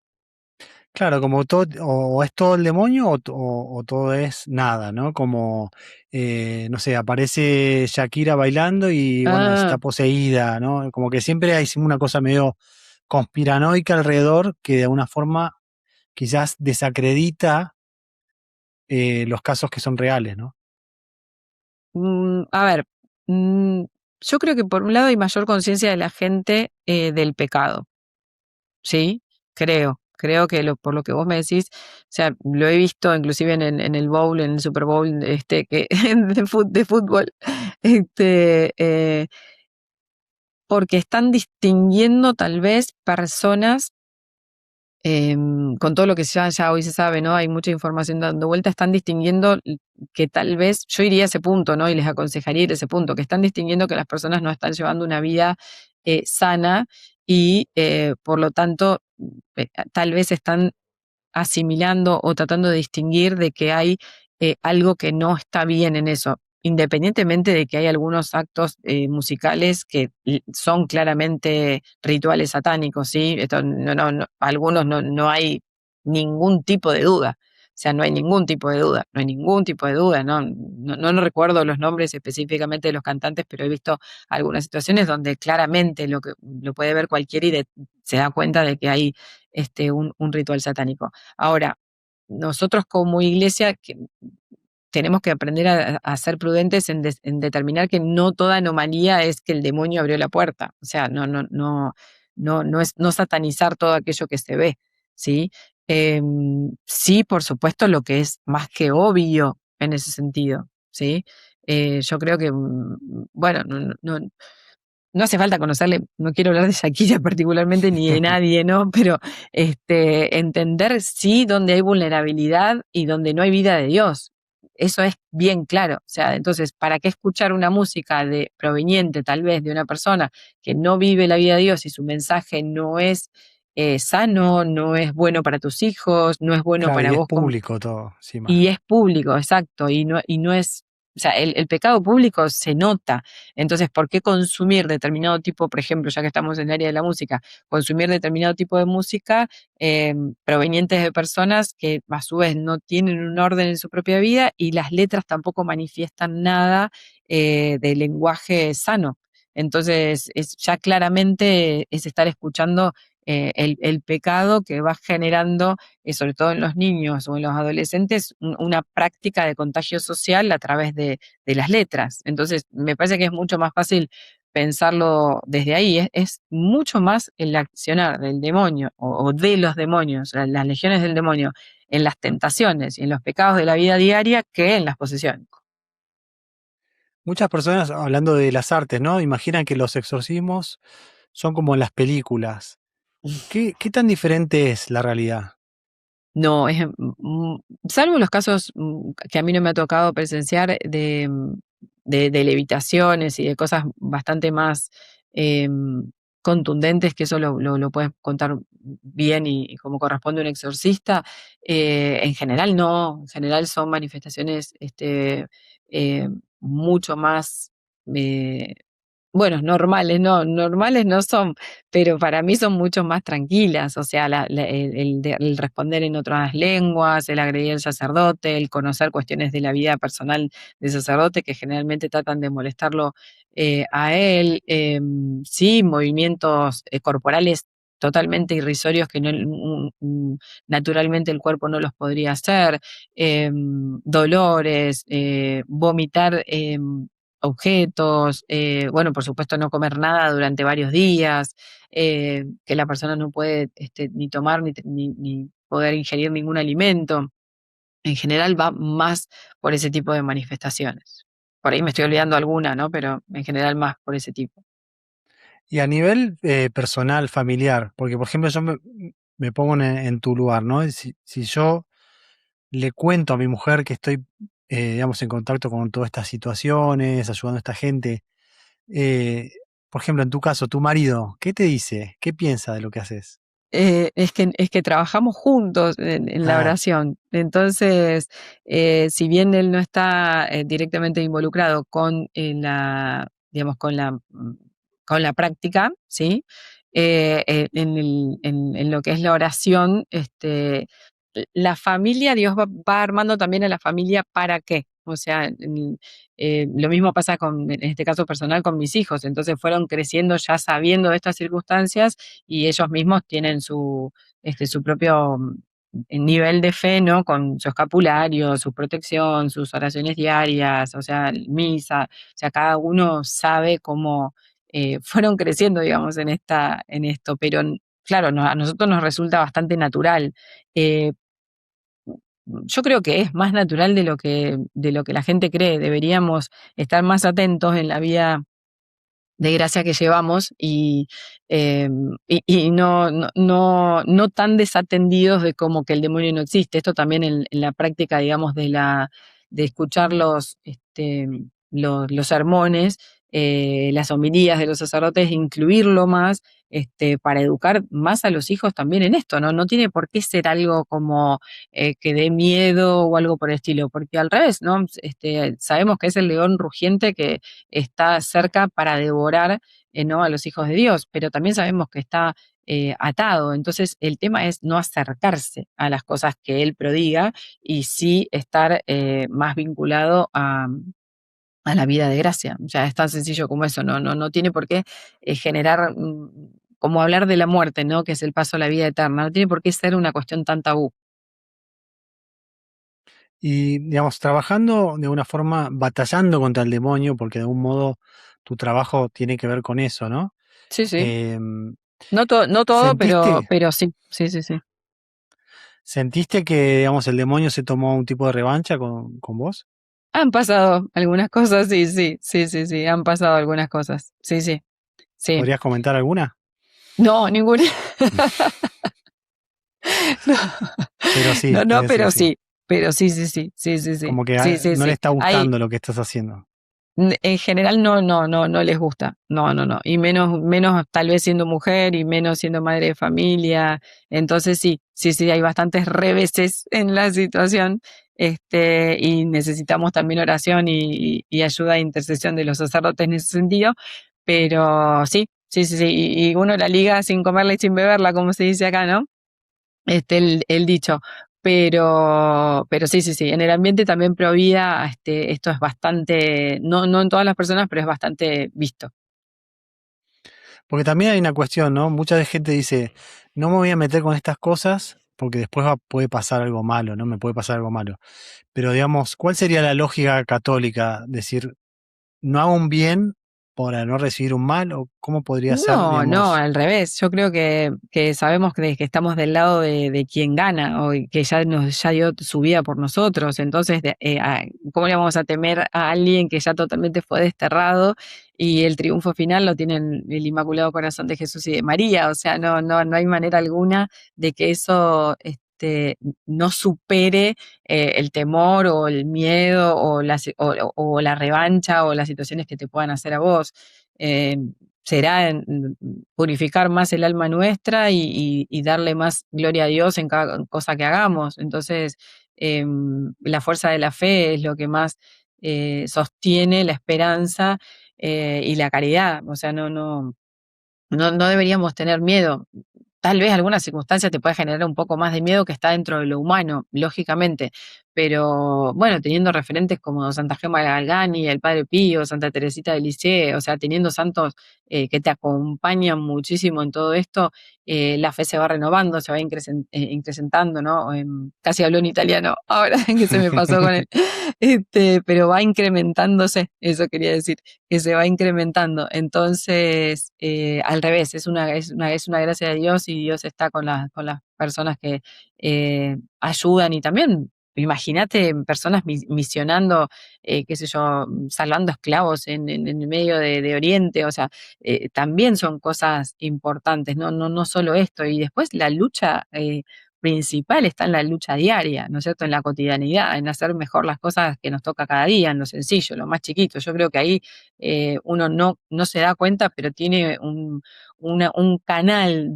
Claro, como todo, o es todo el demonio o todo es nada, ¿no? Como, no sé, aparece Shakira bailando y bueno, Ah, está poseída, ¿no? Como que siempre hay una cosa medio conspiranoica alrededor que de alguna forma quizás desacredita, los casos que son reales, ¿no? a ver, mm, yo creo que por un lado hay mayor conciencia de la gente del pecado, ¿sí? Creo. creo que por lo que vos me decís, o sea, lo he visto inclusive en el bowl, en el Super Bowl, que, de fútbol, este, porque están distinguiendo tal vez personas con todo lo que ya hoy se sabe, ¿no? Hay mucha información dando vuelta, están distinguiendo que tal vez, yo iría a ese punto, ¿no? Y les aconsejaría ir a ese punto, que están distinguiendo que las personas no están llevando una vida sana y por lo tanto tal vez están asimilando o tratando de distinguir de que hay algo que no está bien en eso, independientemente de que hay algunos actos musicales que son claramente rituales satánicos, ¿sí? Esto algunos no hay ningún tipo de duda. O sea, no hay ningún tipo de duda, no hay ningún tipo de duda, no recuerdo los nombres específicamente de los cantantes, pero he visto algunas situaciones donde claramente lo puede ver cualquiera y se da cuenta de que hay un ritual satánico. Ahora, nosotros como iglesia tenemos que aprender a ser prudentes en determinar que no toda anomalía es que el demonio abrió la puerta. O sea, no es no satanizar todo aquello que se ve, ¿sí? Sí, por supuesto, lo que es más que obvio en ese sentido, ¿sí? Yo creo que, bueno, no hace falta conocerle, no quiero hablar de Shakira particularmente ni de nadie, ¿no? Pero entender sí dónde hay vulnerabilidad y donde no hay vida de Dios. Eso es bien claro. O sea, entonces, ¿para qué escuchar una música proveniente tal vez de una persona que no vive la vida de Dios y su mensaje no es sano, no es bueno para tus hijos, no es bueno Claro, para y es vos como público todo, encima. y es público, exacto, y no es, o sea, el pecado público se nota. Entonces, ¿por qué consumir determinado tipo, por ejemplo, ya que estamos en el área de la música, consumir determinado tipo de música provenientes de personas que a su vez no tienen un orden en su propia vida y las letras tampoco manifiestan nada de lenguaje sano? Entonces, ya claramente es estar escuchando el pecado que va generando sobre todo en los niños o en los adolescentes, una práctica de contagio social a través de las letras. Entonces, me parece que es mucho más fácil pensarlo desde ahí, es mucho más el accionar del demonio o de los demonios, las legiones del demonio, en las tentaciones y en los pecados de la vida diaria que en las posesiones. Muchas personas, hablando de las artes, ¿no? Imaginan que los exorcismos son como en las películas. ¿Qué tan diferente es la realidad? No, salvo los casos que a mí no me ha tocado presenciar de levitaciones y de cosas bastante más contundentes, que eso lo puedes contar bien y como corresponde a un exorcista. En general no, en general son manifestaciones eh, mucho más eh, bueno, normales no son, pero para mí son mucho más tranquilas, o sea, el responder en otras lenguas, el agredir al sacerdote, el conocer cuestiones de la vida personal del sacerdote que generalmente tratan de molestarlo a él, sí, movimientos corporales totalmente irrisorios que naturalmente el cuerpo no los podría hacer, dolores, vomitar objetos, bueno, por supuesto no comer nada durante varios días, que la persona no puede ni tomar ni poder ingerir ningún alimento. En general va más por ese tipo de manifestaciones. Por ahí me estoy olvidando alguna, ¿no? Pero en general más por ese tipo. Y a nivel personal, familiar, porque por ejemplo me pongo en tu lugar, ¿no? Y si yo le cuento a mi mujer que estoy, digamos, en contacto con todas estas situaciones, ayudando a esta gente, eh, por ejemplo, en tu caso, tu marido, ¿qué te dice? ¿Qué piensa de lo que haces? Es que trabajamos juntos en la Ah, oración. Entonces, si bien él no está directamente involucrado con digamos, con la práctica, ¿sí? En lo que es la oración, la familia, Dios va armando también a la familia para qué. O sea, lo mismo pasa en este caso personal con mis hijos. Entonces fueron creciendo ya sabiendo de estas circunstancias y ellos mismos tienen su propio nivel de fe, ¿no? Con su escapulario, su protección, sus oraciones diarias, o sea, misa, o sea, cada uno sabe cómo fueron creciendo, digamos, en esto, pero claro, a nosotros nos resulta bastante natural. Eh, yo creo que es más natural de lo que la gente cree. Deberíamos estar más atentos en la vida de gracia que llevamos y no tan desatendidos de como que el demonio no existe. Esto también en la práctica, digamos, de escuchar los sermones, las homilías de los sacerdotes, incluirlo más, para educar más a los hijos también en esto, ¿no? No tiene por qué ser algo como que dé miedo o algo por el estilo, porque al revés, ¿no? Sabemos que es el león rugiente que está cerca para devorar, ¿no? A los hijos de Dios, pero también sabemos que está atado. Entonces, el tema es no acercarse a las cosas que él prodiga y sí estar más vinculado a la vida de gracia. O sea, es tan sencillo como eso, no tiene por qué generar, como hablar de la muerte, ¿no? Que es el paso a la vida eterna, no tiene por qué ser una cuestión tan tabú. Y, digamos, trabajando de una forma, batallando contra el demonio, porque de algún modo tu trabajo tiene que ver con eso, ¿no? Sí, sí. Em, No todo, ¿Sentiste, pero sí, sí, sí, sí. sentiste que, digamos, el demonio se tomó un tipo de revancha con vos? Han pasado algunas cosas, sí, sí, sí, sí, sí, han pasado algunas cosas. Sí, sí, sí. ¿Podrías comentar alguna? No, ninguna. No, Pero sí, no, no, puede ser, sí. pero sí, sí, sí, sí, sí, sí, Como que sí, sí, no le sí. está Hay, gustando lo que estás haciendo. en general no les gusta. No, no, no. Y menos tal vez siendo mujer y menos siendo madre de familia. Entonces sí, sí, sí, hay bastantes reveses en la situación. Y necesitamos también oración y ayuda e intercesión de los sacerdotes en ese sentido. Pero sí, sí, sí, sí. Y uno la liga sin comerla y sin beberla, como se dice acá, ¿no? El dicho. Pero sí, sí, sí. En el ambiente también pro vida, esto es bastante, no en todas las personas, pero es bastante visto. Porque también hay una cuestión, ¿no? Mucha gente dice, no me voy a meter con estas cosas porque después puede pasar algo malo, ¿no? Me puede pasar algo malo. Pero digamos, ¿cuál sería la lógica católica? Decir, no hago un bien para no recibir un mal, o cómo podría ser, No, no, digamos. al revés. Yo creo que sabemos que estamos del lado de quien gana o que ya dio su vida por nosotros. Entonces, ¿cómo le vamos a temer a alguien que ya totalmente fue desterrado y el triunfo final lo tiene el Inmaculado Corazón de Jesús y de María? O sea, no hay manera alguna de que eso no supere el temor o el miedo o la revancha o las situaciones que te puedan hacer a vos. Eh, Será purificar más el alma nuestra y darle más gloria a Dios en cada cosa que hagamos. Entonces, la fuerza de la fe es lo que más sostiene la esperanza y la caridad. O sea, no deberíamos tener miedo. Tal vez alguna circunstancia te puede generar un poco más de miedo que está dentro de lo humano, lógicamente, pero bueno, teniendo referentes como Santa Gema Galgani, el Padre Pío, Santa Teresita de Lisieux, o sea, teniendo santos que te acompañan muchísimo en todo esto, la fe se va renovando, se va incrementando, ¿no? Casi hablo en italiano ahora que se me pasó con él, pero va incrementándose, eso quería decir que se va incrementando. Entonces, al revés, es una gracia de Dios y Dios está con las personas que ayudan y también, imagínate personas misionando, qué sé yo, salvando esclavos en el medio de Oriente, o sea, también son cosas importantes, no solo esto. Y después la lucha principal está en la lucha diaria, ¿no es cierto? En la cotidianidad, en hacer mejor las cosas que nos toca cada día, en lo sencillo, lo más chiquito. Yo creo que ahí uno no se da cuenta, pero tiene un canal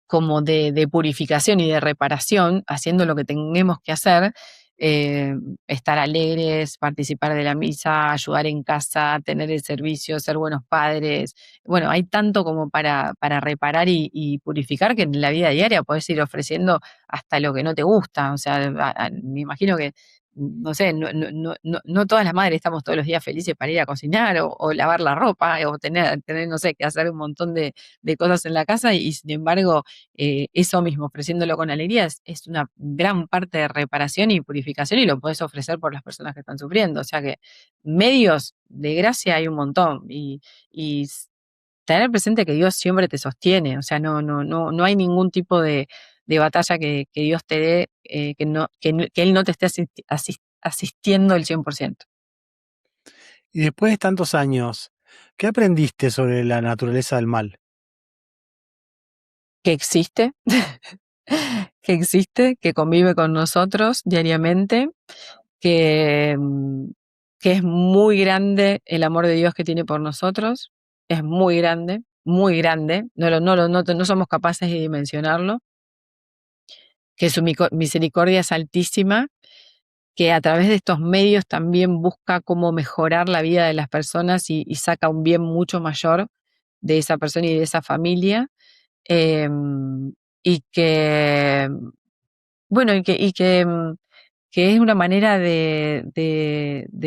como de purificación y de reparación, haciendo lo que tenemos que hacer, eh, estar alegres, participar de la misa, ayudar en casa, tener el servicio, ser buenos padres. Bueno, hay tanto como para reparar y purificar que en la vida diaria podés ir ofreciendo hasta lo que no te gusta. O sea, me imagino que no sé, no todas las madres estamos todos los días felices para ir a cocinar o lavar la ropa o no sé, que hacer un montón de cosas en la casa y sin embargo eso mismo, ofreciéndolo con alegría, es una gran parte de reparación y purificación y lo puedes ofrecer por las personas que están sufriendo. O sea que medios de gracia hay un montón y tener presente que Dios siempre te sostiene, o sea, no hay ningún tipo de batalla que Dios te dé, que Él no te esté asistiendo el 100%. Y después de tantos años, ¿qué aprendiste sobre la naturaleza del mal? Que existe, que existe, que convive con nosotros diariamente, que, que es muy grande el amor de Dios que tiene por nosotros, es muy grande, no somos capaces de dimensionarlo, que su misericordia es altísima, que a través de estos medios también busca cómo mejorar la vida de las personas y saca un bien mucho mayor de esa persona y de esa familia, y que, bueno, que es una manera de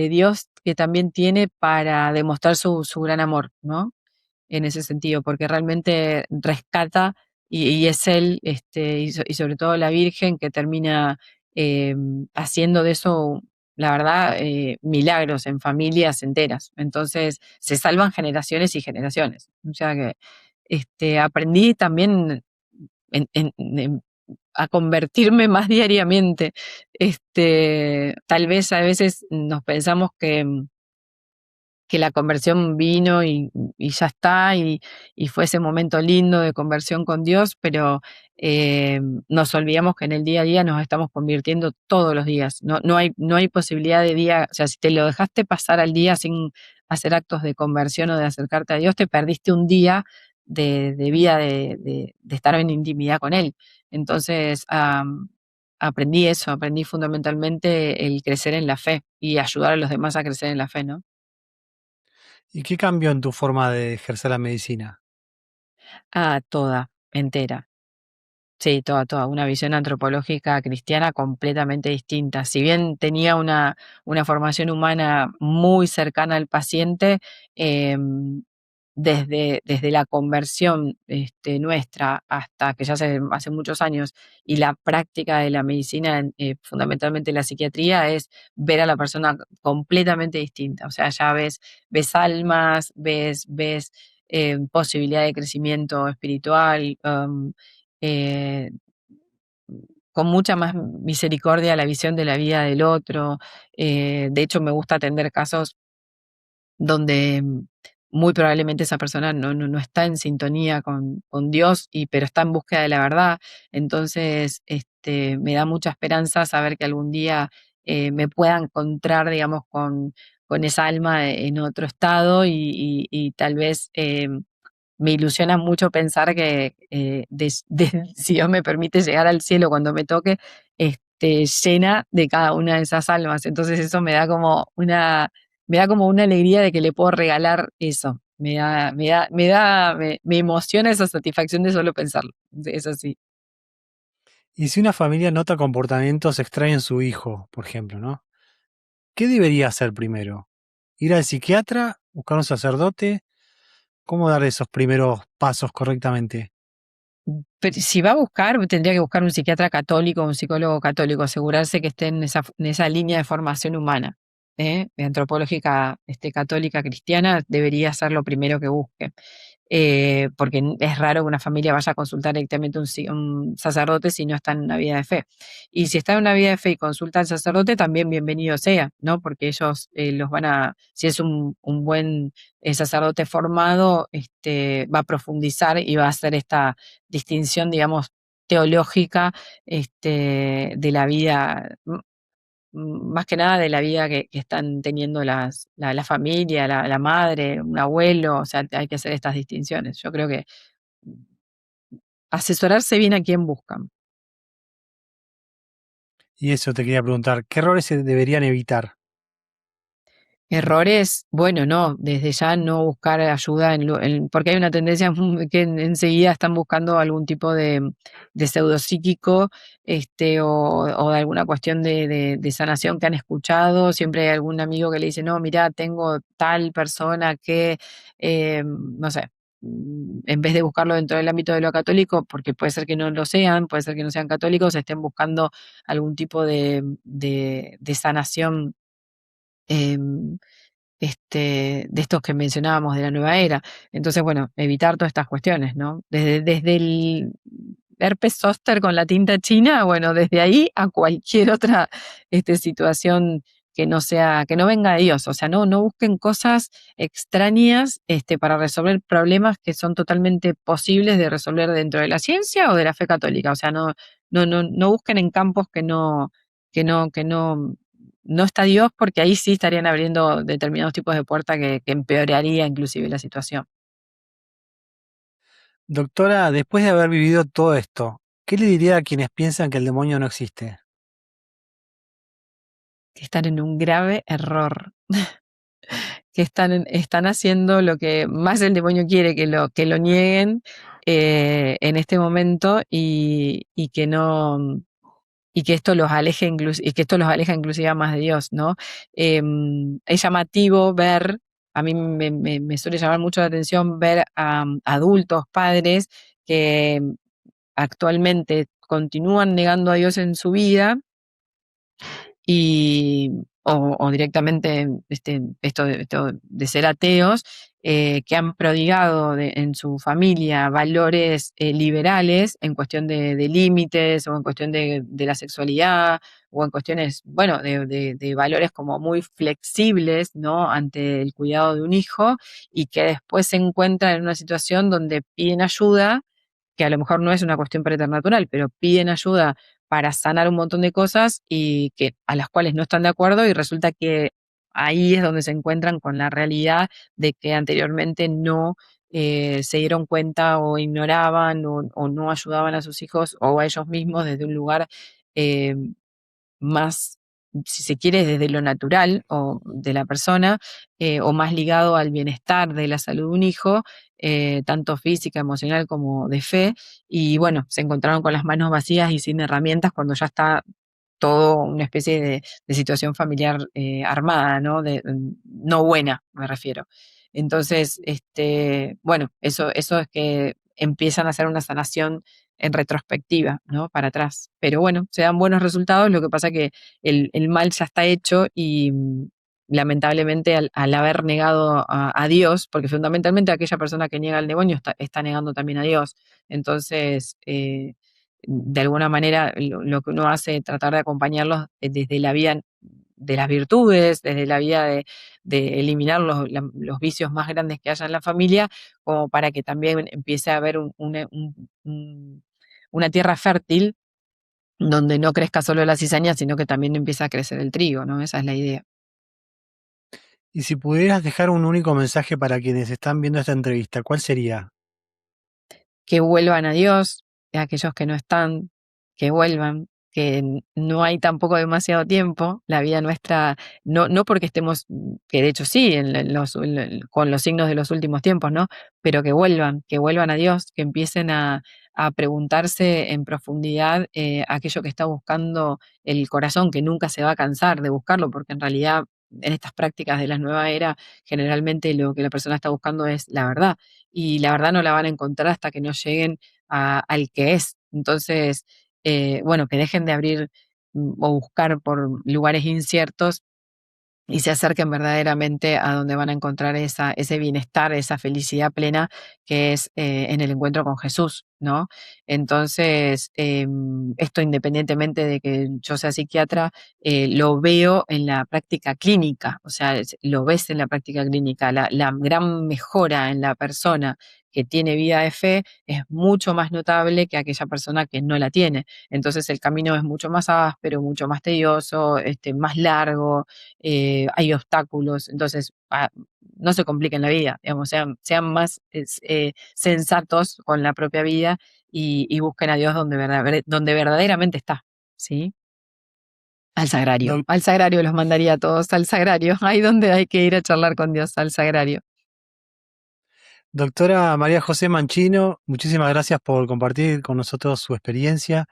Dios que también tiene para demostrar su gran amor, ¿no? En ese sentido, porque realmente rescata y es Él, y sobre todo la Virgen que termina eh, haciendo de eso, la verdad, milagros en familias enteras. Entonces se salvan generaciones y generaciones. O sea que aprendí también a convertirme más diariamente. Tal vez a veces nos pensamos que la conversión vino y ya está, y fue ese momento lindo de conversión con Dios, pero nos olvidamos que en el día a día nos estamos convirtiendo todos los días. No hay posibilidad de día, o sea, si te lo dejaste pasar al día sin hacer actos de conversión o de acercarte a Dios, te perdiste un día de vida, de estar en intimidad con Él. Entonces, aprendí eso, aprendí fundamentalmente el crecer en la fe y ayudar a los demás a crecer en la fe, ¿no? ¿Y qué cambió en tu forma de ejercer la medicina? Ah, toda, entera. Sí, toda. Una visión antropológica cristiana completamente distinta. Si bien tenía una formación humana muy cercana al paciente, desde la conversión nuestra hasta que ya hace muchos años y la práctica de la medicina, fundamentalmente la psiquiatría, es ver a la persona completamente distinta. O sea, ya ves almas, ves posibilidad de crecimiento espiritual, eh, con mucha más misericordia la visión de la vida del otro. De hecho, me gusta atender casos donde muy probablemente esa persona no está en sintonía con Dios, pero está en búsqueda de la verdad. Entonces, me da mucha esperanza saber que algún día me pueda encontrar, digamos, con esa alma en otro estado y tal vez me ilusiona mucho pensar que si Dios me permite llegar al cielo cuando me toque, llena de cada una de esas almas. Entonces eso me da como una alegría de que le puedo regalar eso. Me emociona esa satisfacción de solo pensarlo. Es así. Y si una familia nota comportamientos extraños en su hijo, por ejemplo, ¿no? ¿Qué debería hacer primero? ¿Ir al psiquiatra? ¿Buscar un sacerdote? ¿Cómo dar esos primeros pasos correctamente? Pero si va a buscar, tendría que buscar un psiquiatra católico, un psicólogo católico, asegurarse que esté en esa línea de formación humana, de antropológica católica cristiana, debería ser lo primero que busque. Porque es raro que una familia vaya a consultar directamente a un sacerdote si no está en una vida de fe. Y si está en una vida de fe y consulta al sacerdote, también bienvenido sea, ¿no? Porque ellos si es un buen sacerdote formado, va a profundizar y va a hacer esta distinción, digamos, teológica, de la vida, más que nada de la vida que están teniendo la familia, la madre, un abuelo, o sea, hay que hacer estas distinciones. Yo creo que asesorarse bien a quién buscan. Y eso te quería preguntar, ¿qué errores se deberían evitar? Errores, bueno, no, desde ya no buscar ayuda, porque hay una tendencia que enseguida están buscando algún tipo de pseudopsíquico, o de alguna cuestión de sanación que han escuchado. Siempre hay algún amigo que le dice, no, mira, tengo tal persona que, no sé, en vez de buscarlo dentro del ámbito de lo católico, porque puede ser que no lo sean, puede ser que no sean católicos, estén buscando algún tipo de sanación. em, de estos que mencionábamos de la nueva era. Entonces, bueno, evitar todas estas cuestiones, ¿no? Desde el herpes zóster con la tinta china, bueno, desde ahí a cualquier otra situación que no sea, que no venga de Dios. O sea, no busquen cosas extrañas para resolver problemas que son totalmente posibles de resolver dentro de la ciencia o de la fe católica. O sea, no busquen en campos que no está Dios, porque ahí sí estarían abriendo determinados tipos de puertas que empeoraría inclusive la situación. Doctora, después de haber vivido todo esto, ¿qué le diría a quienes piensan que el demonio no existe? Que están en un grave error, que están haciendo lo que más el demonio quiere, que lo nieguen en este momento y que no. Y que esto los aleje y que esto los aleja inclusive más de Dios, ¿no? Es llamativo ver, a mí me suele llamar mucho la atención ver a adultos, padres, que actualmente continúan negando a Dios en su vida y, o directamente esto de ser ateos, que han prodigado en su familia valores liberales en cuestión de límites o en cuestión de la sexualidad o en cuestiones, bueno, de valores como muy flexibles, ¿no? Ante el cuidado de un hijo y que después se encuentran en una situación donde piden ayuda, que a lo mejor no es una cuestión preternatural, pero piden ayuda para sanar un montón de cosas y a las cuales no están de acuerdo, y resulta que ahí es donde se encuentran con la realidad de que anteriormente no se dieron cuenta o ignoraban o no ayudaban a sus hijos o a ellos mismos desde un lugar eh, más, si se quiere, desde lo natural o de la persona, o más ligado al bienestar de la salud de un hijo, tanto física, emocional como de fe. Y bueno, se encontraron con las manos vacías y sin herramientas cuando ya está todo una especie de situación familiar armada, ¿no? No buena, me refiero. Entonces, bueno, eso es que empiezan a hacer una sanación en retrospectiva, ¿no? Para atrás. Pero bueno, se dan buenos resultados, lo que pasa que el mal ya está hecho y lamentablemente al haber negado a Dios, porque fundamentalmente aquella persona que niega al demonio está negando también a Dios. Entonces, de alguna manera lo que uno hace es tratar de acompañarlos desde la vía de las virtudes, desde la vía de eliminar los vicios más grandes que haya en la familia, como para que también empiece a haber una tierra fértil donde no crezca solo la cizaña, sino que también empieza a crecer el trigo, ¿no? Esa es la idea. Y si pudieras dejar un único mensaje para quienes están viendo esta entrevista, ¿cuál sería? Que vuelvan a Dios, aquellos que no están, que vuelvan, que no hay tampoco demasiado tiempo, la vida nuestra, no porque estemos, que de hecho sí, con los signos de los últimos tiempos, ¿no? Pero que vuelvan a Dios, que empiecen a preguntarse en profundidad aquello que está buscando el corazón, que nunca se va a cansar de buscarlo, porque en realidad en estas prácticas de la nueva era, generalmente lo que la persona está buscando es la verdad, y la verdad no la van a encontrar hasta que no lleguen al que es. Entonces, bueno, que dejen de abrir o buscar por lugares inciertos y se acerquen verdaderamente a donde van a encontrar ese bienestar, esa felicidad plena que es en el encuentro con Jesús, ¿no? Entonces, esto independientemente de que yo sea psiquiatra, lo veo en la práctica clínica, o sea, lo ves en la práctica clínica, la gran mejora en la persona que tiene vida de fe es mucho más notable que aquella persona que no la tiene. Entonces el camino es mucho más áspero, mucho más tedioso, más largo, hay obstáculos, entonces no se compliquen la vida, digamos, sean más sensatos con la propia vida y busquen a Dios donde verdaderamente está, ¿sí? Doc- Al sagrario los mandaría a todos, al sagrario, ahí donde hay que ir a charlar con Dios, al sagrario. Doctora María José Manchino, muchísimas gracias por compartir con nosotros su experiencia.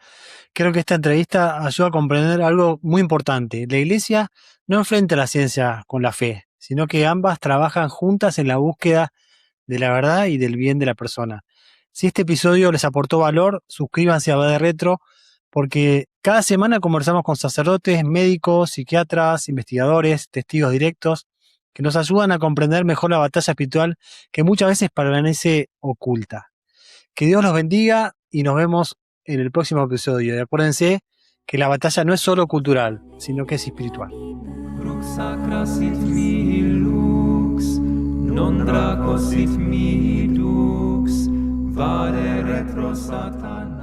Creo que esta entrevista ayuda a comprender algo muy importante. La Iglesia no enfrenta la ciencia con la fe, sino que ambas trabajan juntas en la búsqueda de la verdad y del bien de la persona. Si este episodio les aportó valor, suscríbanse a Va de Retro, porque cada semana conversamos con sacerdotes, médicos, psiquiatras, investigadores, testigos directos que nos ayudan a comprender mejor la batalla espiritual que muchas veces permanece oculta. Que Dios los bendiga y nos vemos en el próximo episodio. Y acuérdense que la batalla no es solo cultural, sino que es espiritual. Crux sacra sit mihi lux, non draco sit mihi dux, vade retro Satan.